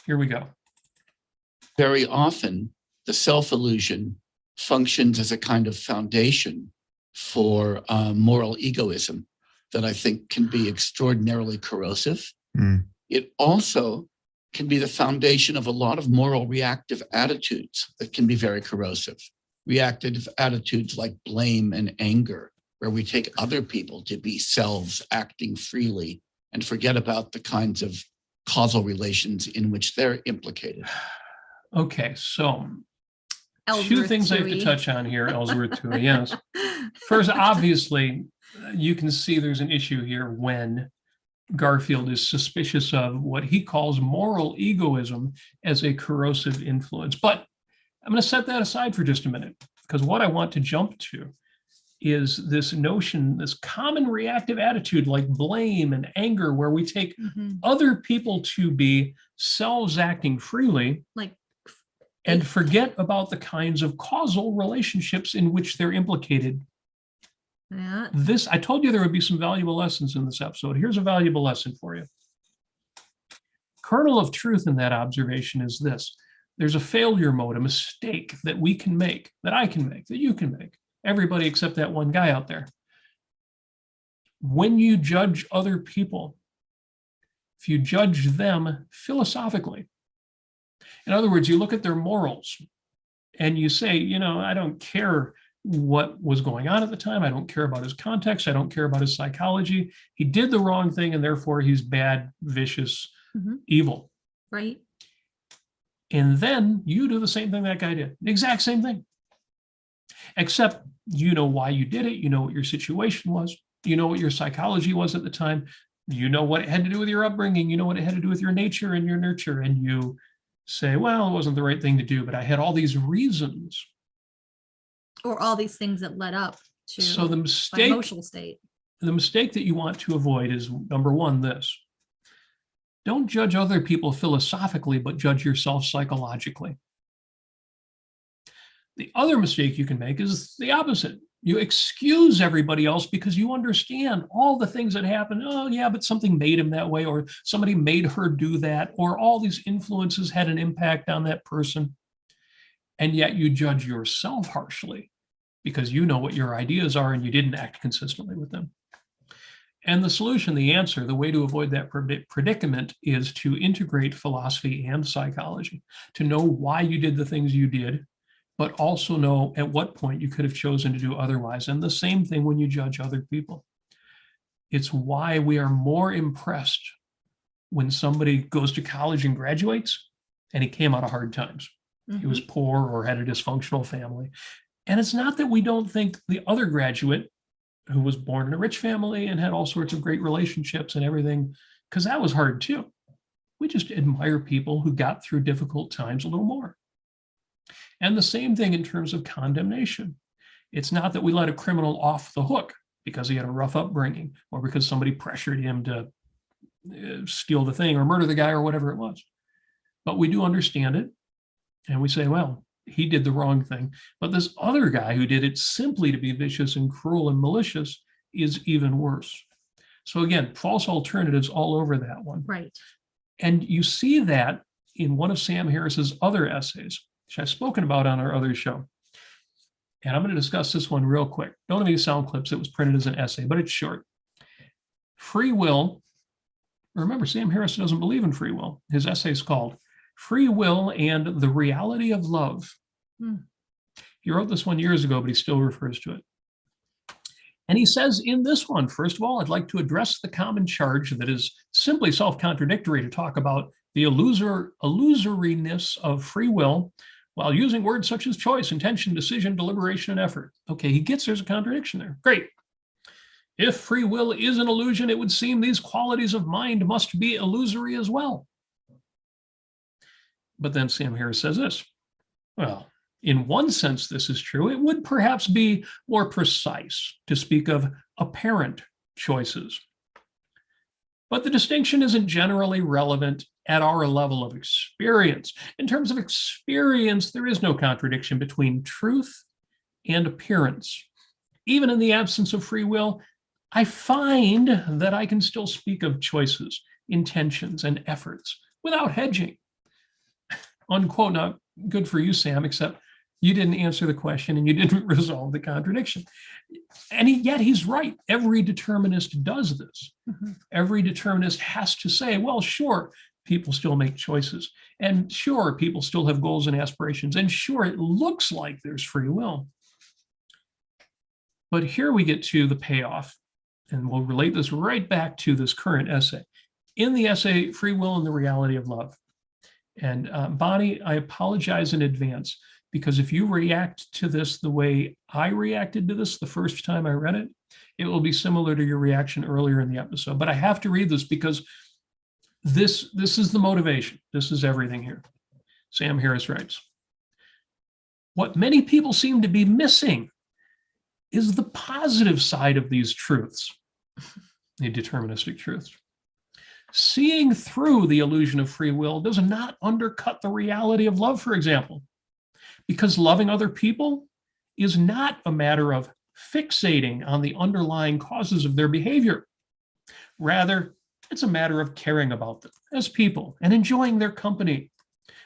Here we go. Very often, the self-illusion functions as a kind of foundation for moral egoism that I think can be extraordinarily corrosive. Mm. It also can be the foundation of a lot of moral reactive attitudes that can be very corrosive. Reactive attitudes like blame and anger, where we take other people to be selves acting freely and forget about the kinds of causal relations in which they're implicated. Okay, so two Ellsworth things I have to Toohey. touch on here, Ellsworth Toohey, yes. First, obviously, you can see there's an issue here when Garfield is suspicious of what he calls moral egoism as a corrosive influence. But I'm going to set that aside for just a minute, because what I want to jump to is this notion, this common reactive attitude like blame and anger, where we take Mhm. other people to be selves acting freely Like, and forget about the kinds of causal relationships in which they're implicated. yeah. I told you there would be some valuable lessons in this episode. Here's a valuable lesson for you. Kernel of truth in that observation is this. There's a failure mode, a mistake that we can make, that I can make, that you can make, everybody except that one guy out there. When you judge other people, if you judge them philosophically, in other words, you look at their morals and you say, I don't care what was going on at the time. I don't care about his context. I don't care about his psychology. He did the wrong thing, and therefore he's bad, vicious, Mhm. evil. Right. And then you do the same thing that guy did, the exact same thing. except you know why you did it. You know what your situation was. You know what your psychology was at the time. You know what it had to do with your upbringing. You know what it had to do with your nature and your nurture. And you say, well, it wasn't the right thing to do, but I had all these reasons. Or all these things that led up to So the my mistake, emotional state. the mistake that you want to avoid is, number one, this. Don't judge other people philosophically, but judge yourself psychologically. The other mistake you can make is the opposite. You excuse everybody else because you understand all the things that happen. Oh, yeah, but something made him that way, or somebody made her do that, or all these influences had an impact on that person. And yet you judge yourself harshly because you know what your ideas are and you didn't act consistently with them. And the solution, the answer, the way to avoid that predicament is to integrate philosophy and psychology, to know why you did the things you did, but also know at what point you could have chosen to do otherwise. And the same thing when you judge other people. It's why we are more impressed when somebody goes to college and graduates and he came out of hard times. He was poor or had a dysfunctional family. And it's not that we don't think the other graduate who was born in a rich family and had all sorts of great relationships and everything, because that was hard too. We just admire people who got through difficult times a little more. And the same thing in terms of condemnation. It's not that we let a criminal off the hook because he had a rough upbringing or because somebody pressured him to steal the thing or murder the guy or whatever it was. But we do understand it. And we say, well, he did the wrong thing. But this other guy who did it simply to be vicious and cruel and malicious is even worse. So again, false alternatives all over that one. Right. And you see that in one of Sam Harris's other essays, which I've spoken about on our other show. And I'm going to discuss this one real quick. Don't have any sound clips. It was printed as an essay, but it's short. Free will. Remember, Sam Harris doesn't believe in free will. His essay is called Free Will and the Reality of Love. He wrote this one years ago, but he still refers to it. And he says in this one, first of all, I'd like to address the common charge that is simply self-contradictory to talk about the illusoriness of free will while using words such as choice, intention, decision, deliberation, and effort. Okay, he gets there's a contradiction there. Great. If free will is an illusion, it would seem these qualities of mind must be illusory as well. But then Sam Harris says this, well, in one sense, this is true. It would perhaps be more precise to speak of apparent choices. But the distinction isn't generally relevant at our level of experience. In terms of experience, there is no contradiction between truth and appearance. Even in the absence of free will, I find that I can still speak of choices, intentions, and efforts without hedging. Unquote, not good for you, Sam, except you didn't answer the question and you didn't resolve the contradiction. And yet he's right. Every determinist does this. Every determinist has to say, well, sure, people still make choices. And sure, people still have goals and aspirations. And sure, it looks like there's free will. But here we get to the payoff. And we'll relate this right back to this current essay. In the essay, Free Will and the Reality of Love. And Bonnie, I apologize in advance, because if you react to this the way I reacted to this the first time I read it, it will be similar to your reaction earlier in the episode. But I have to read this because this is the motivation. This is everything here. Sam Harris writes, what many people seem to be missing is the positive side of these truths, the deterministic truths. Seeing through the illusion of free will does not undercut the reality of love, for example, because loving other people is not a matter of fixating on the underlying causes of their behavior. Rather, it's a matter of caring about them as people and enjoying their company.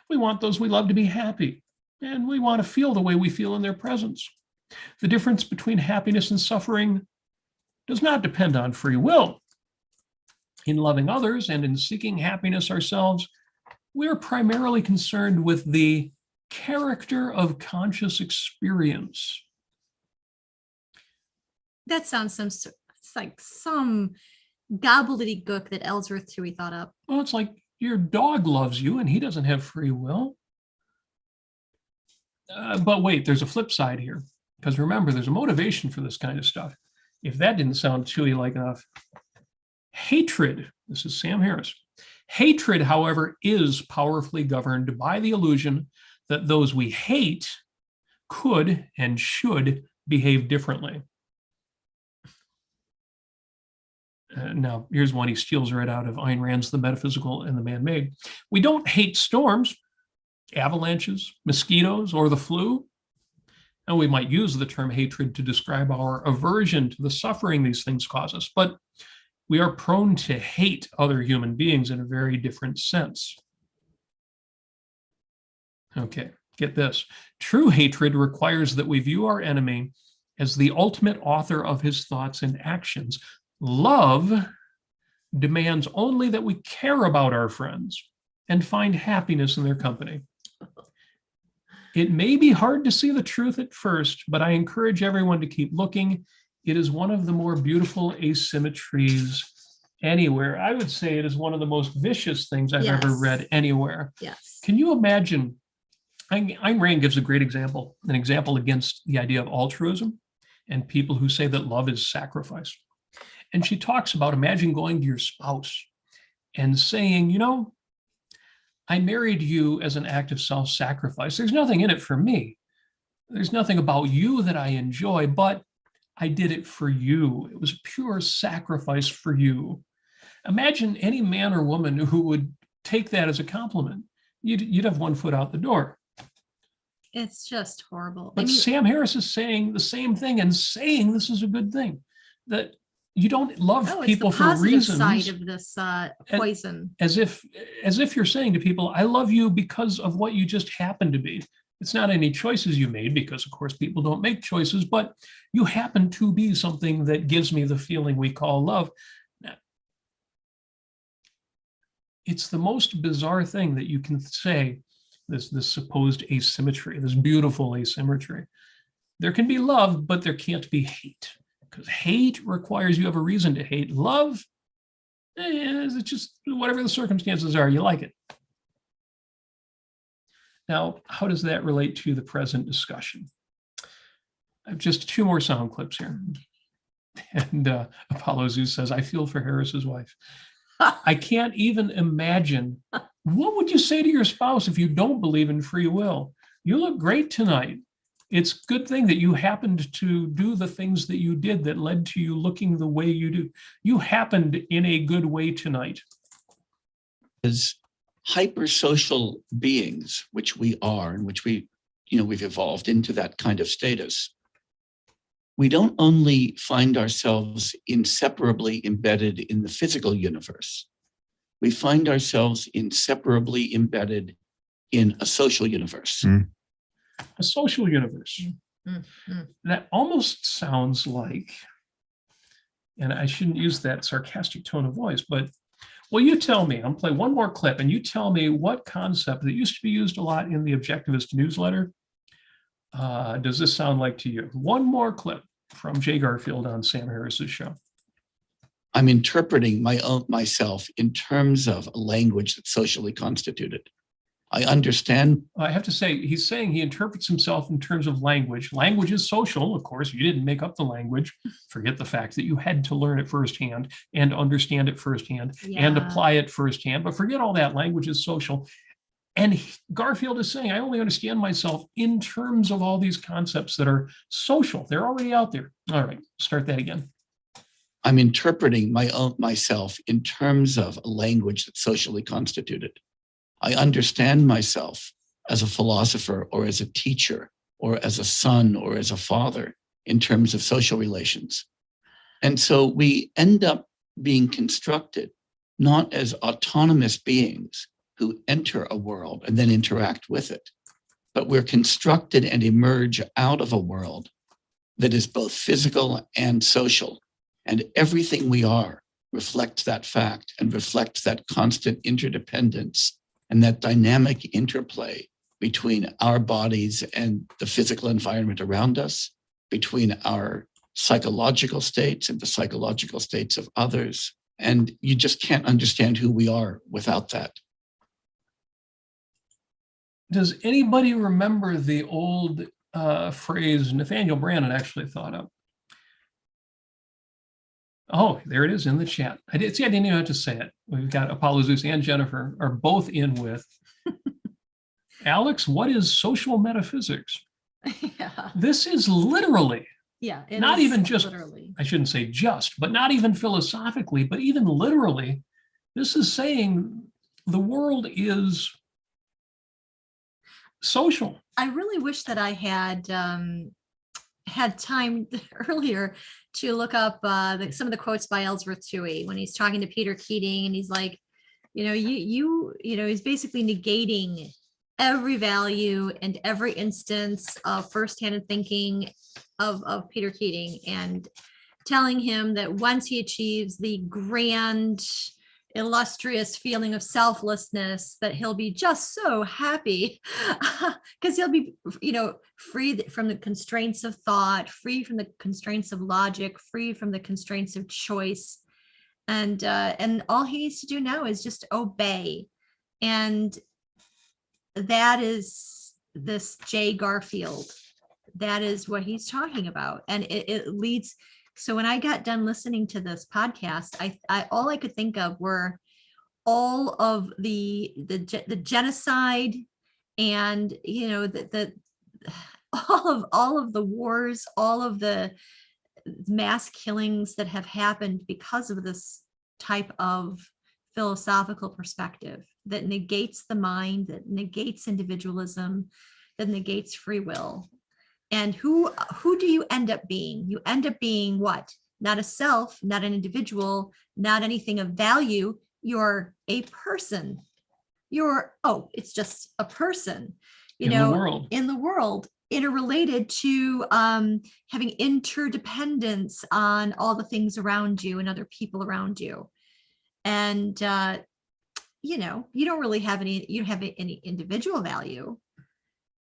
We want those we love to be happy, and we want to feel the way we feel in their presence. The difference between happiness and suffering does not depend on free will. In loving others and in seeking happiness ourselves, we're primarily concerned with the character of conscious experience. That sounds it's like some gobbledygook that Ellsworth Toohey thought up. Well, it's like your dog loves you and he doesn't have free will. But wait, there's a flip side here. Because remember, there's a motivation for this kind of stuff. If that didn't sound chewy-like enough. Hatred, this is Sam Harris. Hatred, however, is powerfully governed by the illusion that those we hate could and should behave differently. Now, here's one he steals right out of Ayn Rand's The Metaphysical and the Man-Made. We don't hate storms, avalanches, mosquitoes, or the flu. And we might use the term hatred to describe our aversion to the suffering these things cause us, but we are prone to hate other human beings in a very different sense. Okay, get this. True hatred requires that we view our enemy as the ultimate author of his thoughts and actions. Love demands only that we care about our friends and find happiness in their company. It may be hard to see the truth at first, but I encourage everyone to keep looking. It is one of the more beautiful asymmetries anywhere. I would say it is one of the most vicious things I've ever read anywhere. Yes. Can you imagine? Ayn Rand gives a great example, an example against the idea of altruism and people who say that love is sacrifice. And she talks about, imagine going to your spouse and saying, you know, I married you as an act of self-sacrifice. There's nothing in it for me. There's nothing about you that I enjoy, but I did it for you. It was pure sacrifice for you. Imagine any man or woman who would take that as a compliment. You'd have one foot out the door. It's just horrible. But Sam Harris is saying the same thing and saying this is a good thing, that you don't love people for reasons. Side of this poison. As if you're saying to people, I love you because of what you just happen to be. It's not any choices you made, because of course people don't make choices, but you happen to be something that gives me the feeling we call love. It's the most bizarre thing that you can say, this supposed asymmetry, this beautiful asymmetry. There can be love, but there can't be hate. Because hate requires you have a reason to hate. Love, it's just whatever the circumstances are, you like it. Now, how does that relate to the present discussion? I have just two more sound clips here. And Apollo Zeus says, I feel for Harris's wife. I can't even imagine. What would you say to your spouse if you don't believe in free will? You look great tonight. It's a good thing that you happened to do the things that you did that led to you looking the way you do. You happened in a good way tonight. As hypersocial beings, which we are, and which we've evolved into that kind of status, we don't only find ourselves inseparably embedded in the physical universe, we find ourselves inseparably embedded in a social universe. A social universe. That almost sounds like, and I shouldn't use that sarcastic tone of voice, but well, you tell me, I'll play one more clip and you tell me what concept that used to be used a lot in the Objectivist newsletter. Does this sound like to you? One more clip from Jay Garfield on Sam Harris's show. I'm interpreting myself in terms of a language that's socially constituted. I understand. I have to say, he's saying he interprets himself in terms of language. Language is social, of course. You didn't make up the language. Forget the fact that you had to learn it firsthand and understand it firsthand and apply it firsthand. But forget all that. Language is social. And Garfield is saying, I only understand myself in terms of all these concepts that are social. They're already out there. All right, start that again. I'm interpreting myself in terms of a language that's socially constituted. I understand myself as a philosopher or as a teacher or as a son or as a father in terms of social relations. And so we end up being constructed not as autonomous beings who enter a world and then interact with it, but we're constructed and emerge out of a world that is both physical and social. And everything we are reflects that fact and reflects that constant interdependence and that dynamic interplay between our bodies and the physical environment around us, between our psychological states and the psychological states of others. And you just can't understand who we are without that. Does anybody remember the old phrase Nathaniel Brandon actually thought up. Oh, there it is in the chat. I didn't even have to say it. We've got Apollo Zeus and Jennifer are both in with Alex. What is social metaphysics? Yeah. This is literally Yeah. it not is even just, literally. I shouldn't say just, but not even philosophically, but even literally, this is saying the world is social. I really wish that I had had time earlier to look up some of the quotes by Ellsworth Toohey when he's talking to Peter Keating, and he's like, he's basically negating every value and every instance of firsthand thinking of Peter Keating, and telling him that once he achieves the grand illustrious feeling of selflessness, that he'll be just so happy because he'll be free from the constraints of thought, free from the constraints of logic, free from the constraints of choice, and all he needs to do now is just obey. And that is this Jay Garfield. That is what he's talking about, and it leads. So when I got done listening to this podcast, I all I could think of were all of the genocide, and the all of the wars, all of the mass killings that have happened because of this type of philosophical perspective that negates the mind, that negates individualism, that negates free will. And who do you end up being? You end up being what? Not a self, not an individual, not anything of value. You're a person. It's just a person, In the world. Interrelated to having interdependence on all the things around you and other people around you. And you don't really have any individual value.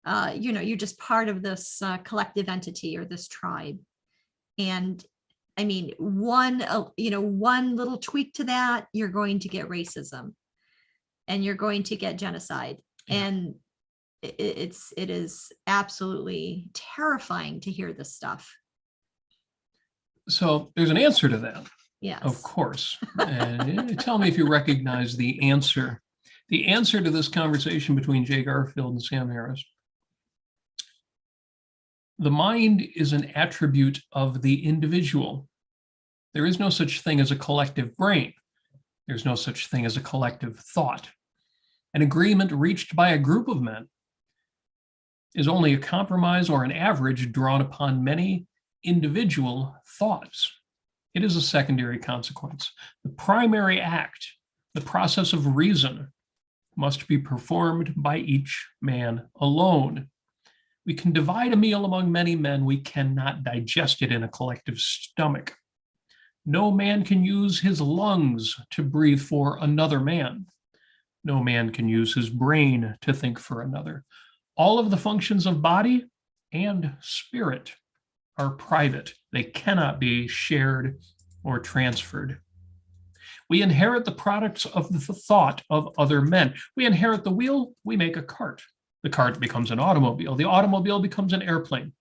You're just part of this collective entity or this tribe. And I mean, one little tweak to that, you're going to get racism, and you're going to get genocide. And it is absolutely terrifying to hear this stuff. So there's an answer to that. Yes. Of course. And tell me if you recognize the answer. The answer to this conversation between Jay Garfield and Sam Harris. The mind is an attribute of the individual. There is no such thing as a collective brain. There's no such thing as a collective thought. An agreement reached by a group of men is only a compromise or an average drawn upon many individual thoughts. It is a secondary consequence. The primary act, the process of reason, must be performed by each man alone. We can divide a meal among many men. We cannot digest it in a collective stomach. No man can use his lungs to breathe for another man. No man can use his brain to think for another. All of the functions of body and spirit are private. They cannot be shared or transferred. We inherit the products of the thought of other men. We inherit the wheel, we make a cart. The cart becomes an automobile. The automobile becomes an airplane.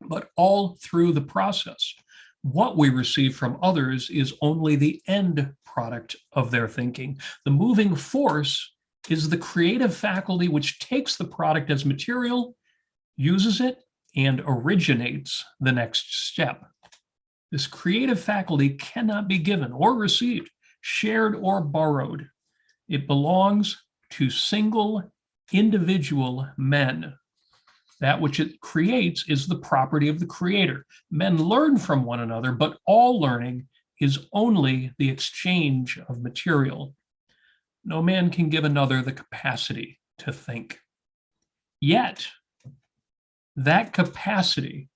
But all through the process, what we receive from others is only the end product of their thinking. The moving force is the creative faculty which takes the product as material, uses it, and originates the next step. This creative faculty cannot be given or received, shared or borrowed. It belongs to single individual men. That which it creates is the property of the creator. Men learn from one another, but all learning is only the exchange of material. No man can give another the capacity to think. Yet, that capacity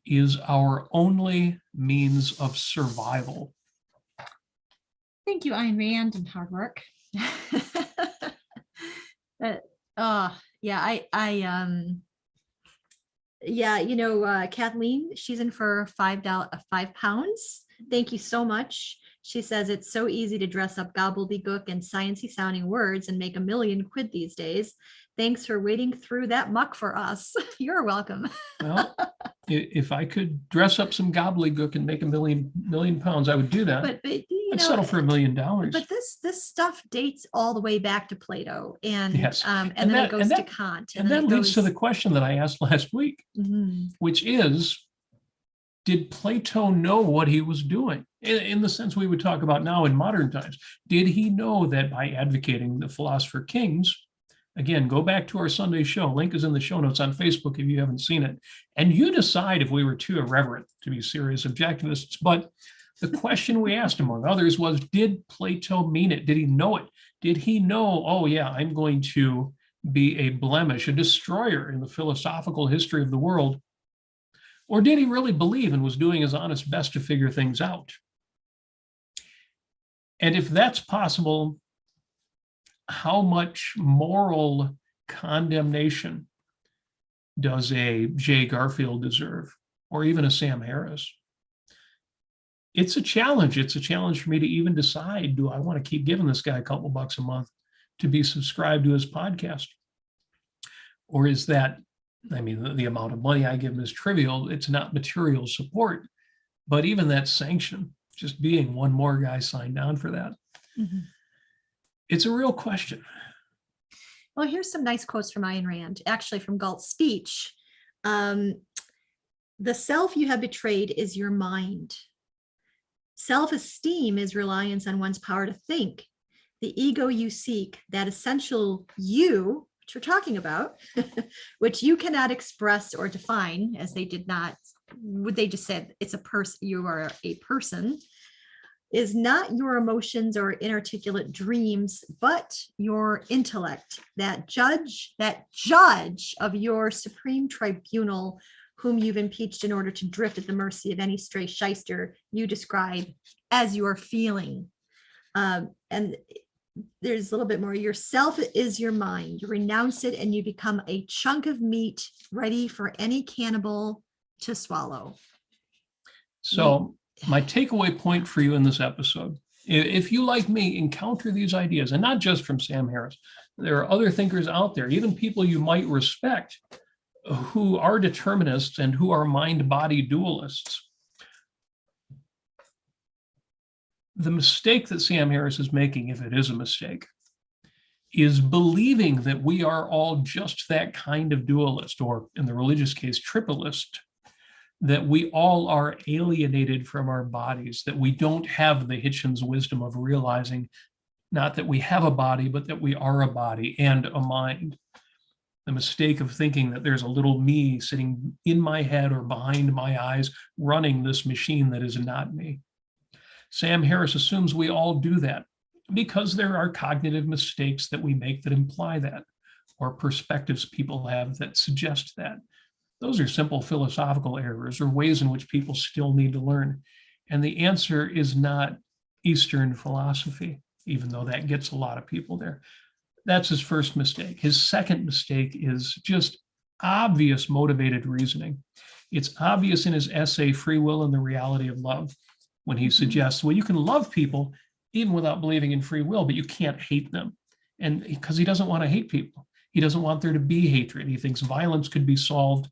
is our only means of survival. Thank you, Ayn Rand, and hard work. Kathleen, she's in for £5. Thank you so much. She says it's so easy to dress up gobbledygook and sciencey sounding words and make $1 million these days. Thanks for wading through that muck for us. You're welcome. Well, if I could dress up some gobbledygook and make $1 million, I would do that. But you I'd know, settle for $1 million. but this stuff dates all the way back to Plato, and Yes. and And then that- it goes and to that- Kant, And then that it leads to goes- the question that I asked last week, Mhm. which is, did Plato know what he was doing? In the sense we would talk about now in modern times, did he know that by advocating the philosopher kings, again, go back to our Sunday show, link is in the show notes on Facebook if you haven't seen it, and you decide if we were too irreverent to be serious objectivists. But the question we asked, among others, was, did Plato mean it? Did he know it? Did he know, oh yeah, I'm going to be a blemish, a destroyer in the philosophical history of the world? Or did he really believe and was doing his honest best to figure things out? And if that's possible, how much moral condemnation does a Jay Garfield deserve, or even a Sam Harris? It's a challenge. It's a challenge for me to even decide, do I want to keep giving this guy a couple bucks a month to be subscribed to his podcast? Or is that, I mean, the amount of money I give him is trivial. It's not material support, but even that sanction, just being one more guy signed on for that. Mhm. It's a real question. Well, here's some nice quotes from Ayn Rand, actually from Galt's speech. The self you have betrayed is your mind. Self-esteem is reliance on one's power to think. The ego you seek, that essential you, which we're talking about, which you cannot express or define, as they did not, would they just said it's a person, you are a person, is not your emotions or inarticulate dreams, but your intellect, that judge of your supreme tribunal, whom you've impeached in order to drift at the mercy of any stray shyster you describe as your feeling. And there's a little bit more. Yourself is your mind. You renounce it and you become a chunk of meat ready for any cannibal to swallow. So my takeaway point for you in this episode, if you, like me, encounter these ideas, and not just from Sam Harris, there are other thinkers out there, even people you might respect, who are determinists and who are mind-body dualists. The mistake that Sam Harris is making, if it is a mistake, is believing that we are all just that kind of dualist, or in the religious case, triplist, that we all are alienated from our bodies, that we don't have the Hitchens wisdom of realizing not that we have a body, but that we are a body and a mind. The mistake of thinking that there's a little me sitting in my head or behind my eyes running this machine that is not me. Sam Harris assumes we all do that because there are cognitive mistakes that we make that imply that, or perspectives people have that suggest that. Those are simple philosophical errors or ways in which people still need to learn. And the answer is not Eastern philosophy, even though that gets a lot of people there. That's his first mistake. His second mistake is just obvious motivated reasoning. It's obvious in his essay, Free Will and the Reality of Love, when he suggests, well, you can love people even without believing in free will, but you can't hate them. And because he doesn't want to hate people. He doesn't want there to be hatred. He thinks violence could be solved.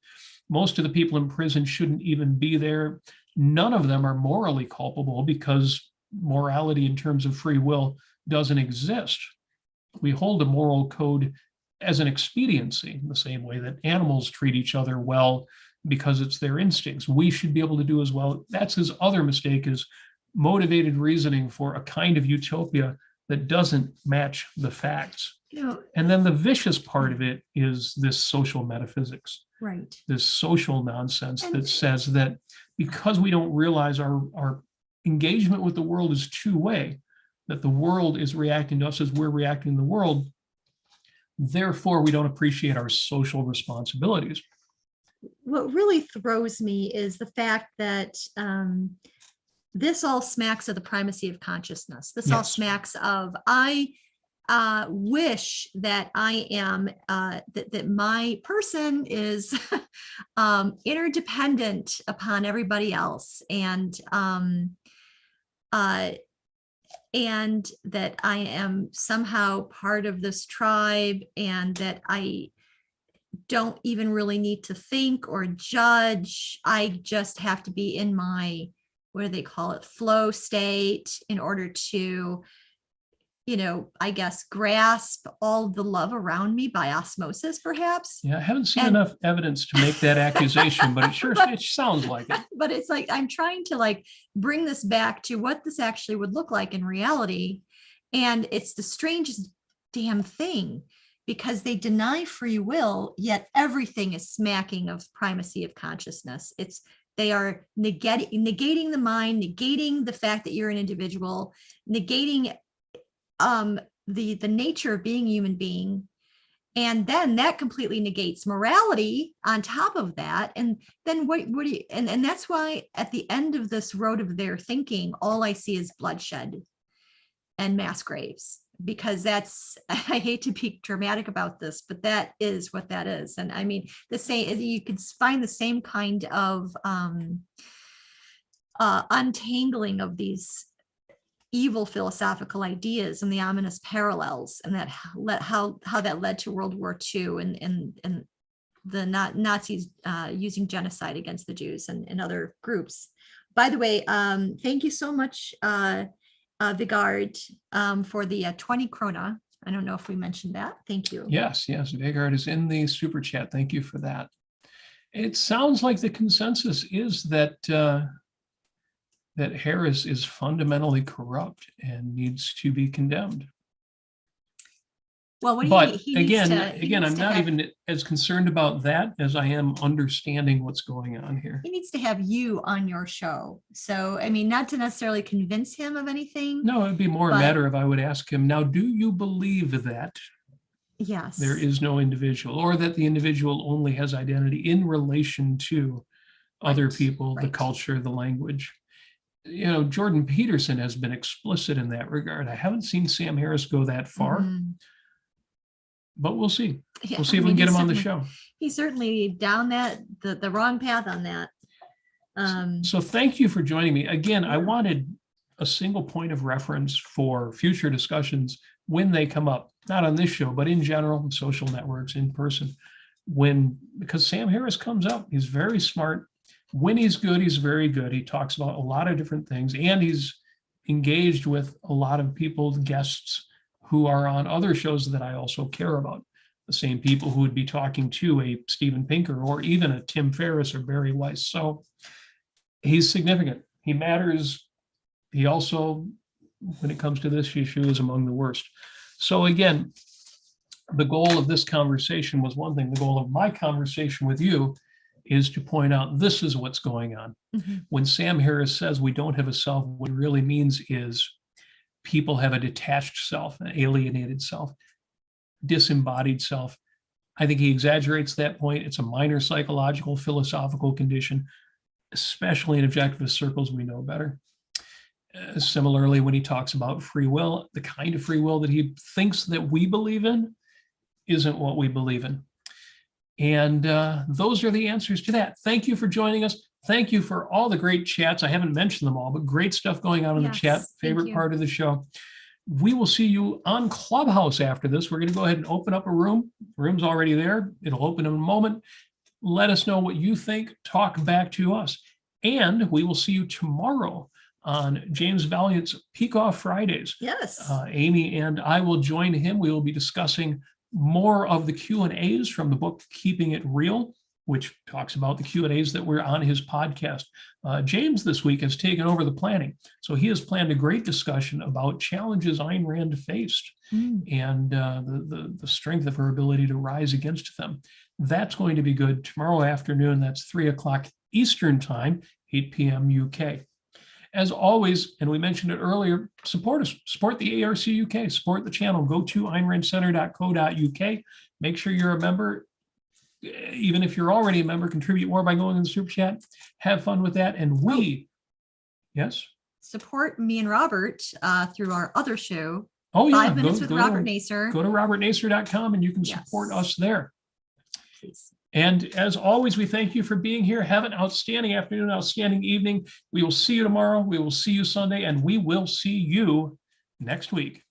Most of the people in prison shouldn't even be there. None of them are morally culpable because morality in terms of free will doesn't exist. We hold a moral code as an expediency, in the same way that animals treat each other well because it's their instincts. We should be able to do as well. That's his other mistake, is motivated reasoning for a kind of utopia that doesn't match the facts. And then the vicious part of it is this social metaphysics, Right. this social nonsense that says that because we don't realize our engagement with the world is two-way, that the world is reacting to us as we're reacting to the world, therefore we don't appreciate our social responsibilities. What really throws me is the fact that this all smacks of the primacy of consciousness. This all Yes. smacks of, I wish that I am, that my person is interdependent upon everybody else. And and that I am somehow part of this tribe, and that I don't even really need to think or judge. I just have to be in my, what do they call it, flow state in order to, I guess, grasp all the love around me by osmosis, perhaps. Yeah, I haven't seen And- enough evidence to make that accusation, but it sounds like it. But it's like, I'm trying to bring this back to what this actually would look like in reality. And it's the strangest damn thing, because they deny free will, yet everything is smacking of primacy of consciousness. They are negating the mind, negating the fact that you're an individual, negating the nature of being a human being. And then that completely negates morality on top of that. And then what do you, and that's why at the end of this road of their thinking, all I see is bloodshed and mass graves, because that's, I hate to be dramatic about this, but that is what that is. And I mean, you could find the same kind of untangling of these evil philosophical ideas and the ominous parallels, and that how that led to World War II and the Nazis using genocide against the Jews and other groups. By the way, thank you so much, Vigard, for the 20 krona. I don't know if we mentioned that. Thank you. Yes, Vigard is in the super chat. Thank you for that. It sounds like the consensus is that that Harris is fundamentally corrupt and needs to be condemned. Well, But again, I'm not even as concerned about that as I am understanding what's going on here. He needs to have you on your show. So, I mean, not to necessarily convince him of anything. No, it'd be more a But- matter of I would ask him, now, do you believe that Yes. there is no individual, or that the individual only has identity in relation to other Right, people, the right. culture, the language? Jordan Peterson has been explicit in that regard. I haven't seen Sam Harris go that far, Mhm. but we'll see. Yeah, We'll see if I we can mean, get he's him on the certainly- show. He's certainly down the wrong path on that. So thank you for joining me. Again, I Yeah. wanted a single point of reference for future discussions when they come up, not on this show, but in general, in social networks, in person. Because Sam Harris comes up, he's very smart. When he's good, he's very good. He talks about a lot of different things, and he's engaged with a lot of people, guests who are on other shows that I also care about. The same people who would be talking to a Steven Pinker or even a Tim Ferriss or Barry Weiss. So he's significant. He matters. He also, when it comes to this issue, is among the worst. So again, the goal of this conversation was one thing. The goal of my conversation with you is to point out this is what's going on. Mhm. When Sam Harris says we don't have a self, what it really means is people have a detached self, an alienated self, disembodied self. I think he exaggerates that point. It's a minor psychological, philosophical condition, especially in objectivist circles, we know better. Similarly, when he talks about free will, the kind of free will that he thinks that we believe in isn't what we believe in. And those are the answers to that. Thank you for joining us. Thank you for all the great chats. I haven't mentioned them all, but great stuff going on in the Yes, chat. thank Favorite you. part of the show. We will see you on Clubhouse after this. We're going to go ahead and open up a room. The room's already there. It'll open in a moment. Let us know what you think. Talk back to us. And we will see you tomorrow on James Valiant's Peak Off Fridays. Yes. Amy and I will join him. We will be discussing more of the Q&As from the book Keeping It Real, which talks about the Q&As that were on his podcast. James this week has taken over the planning. So he has planned a great discussion about challenges Ayn Rand faced and the strength of her ability to rise against them. That's going to be good tomorrow afternoon. That's 3:00 Eastern time, 8 p.m. UK. As always, and we mentioned it earlier, support us, support the ARC UK, support the channel. Go to AynRandCenter.co.uk. Make sure you're a member. Even if you're already a member, contribute more by going in the super chat. Have fun with that. And yes? Support me and Robert through our other show, Oh, yeah. 5 Minutes with Robert Nasir. Go to robertnasir.com and you can Yes. support us there. Please. And as always, we thank you for being here. Have an outstanding afternoon, outstanding evening. We will see you tomorrow. We will see you Sunday, and we will see you next week.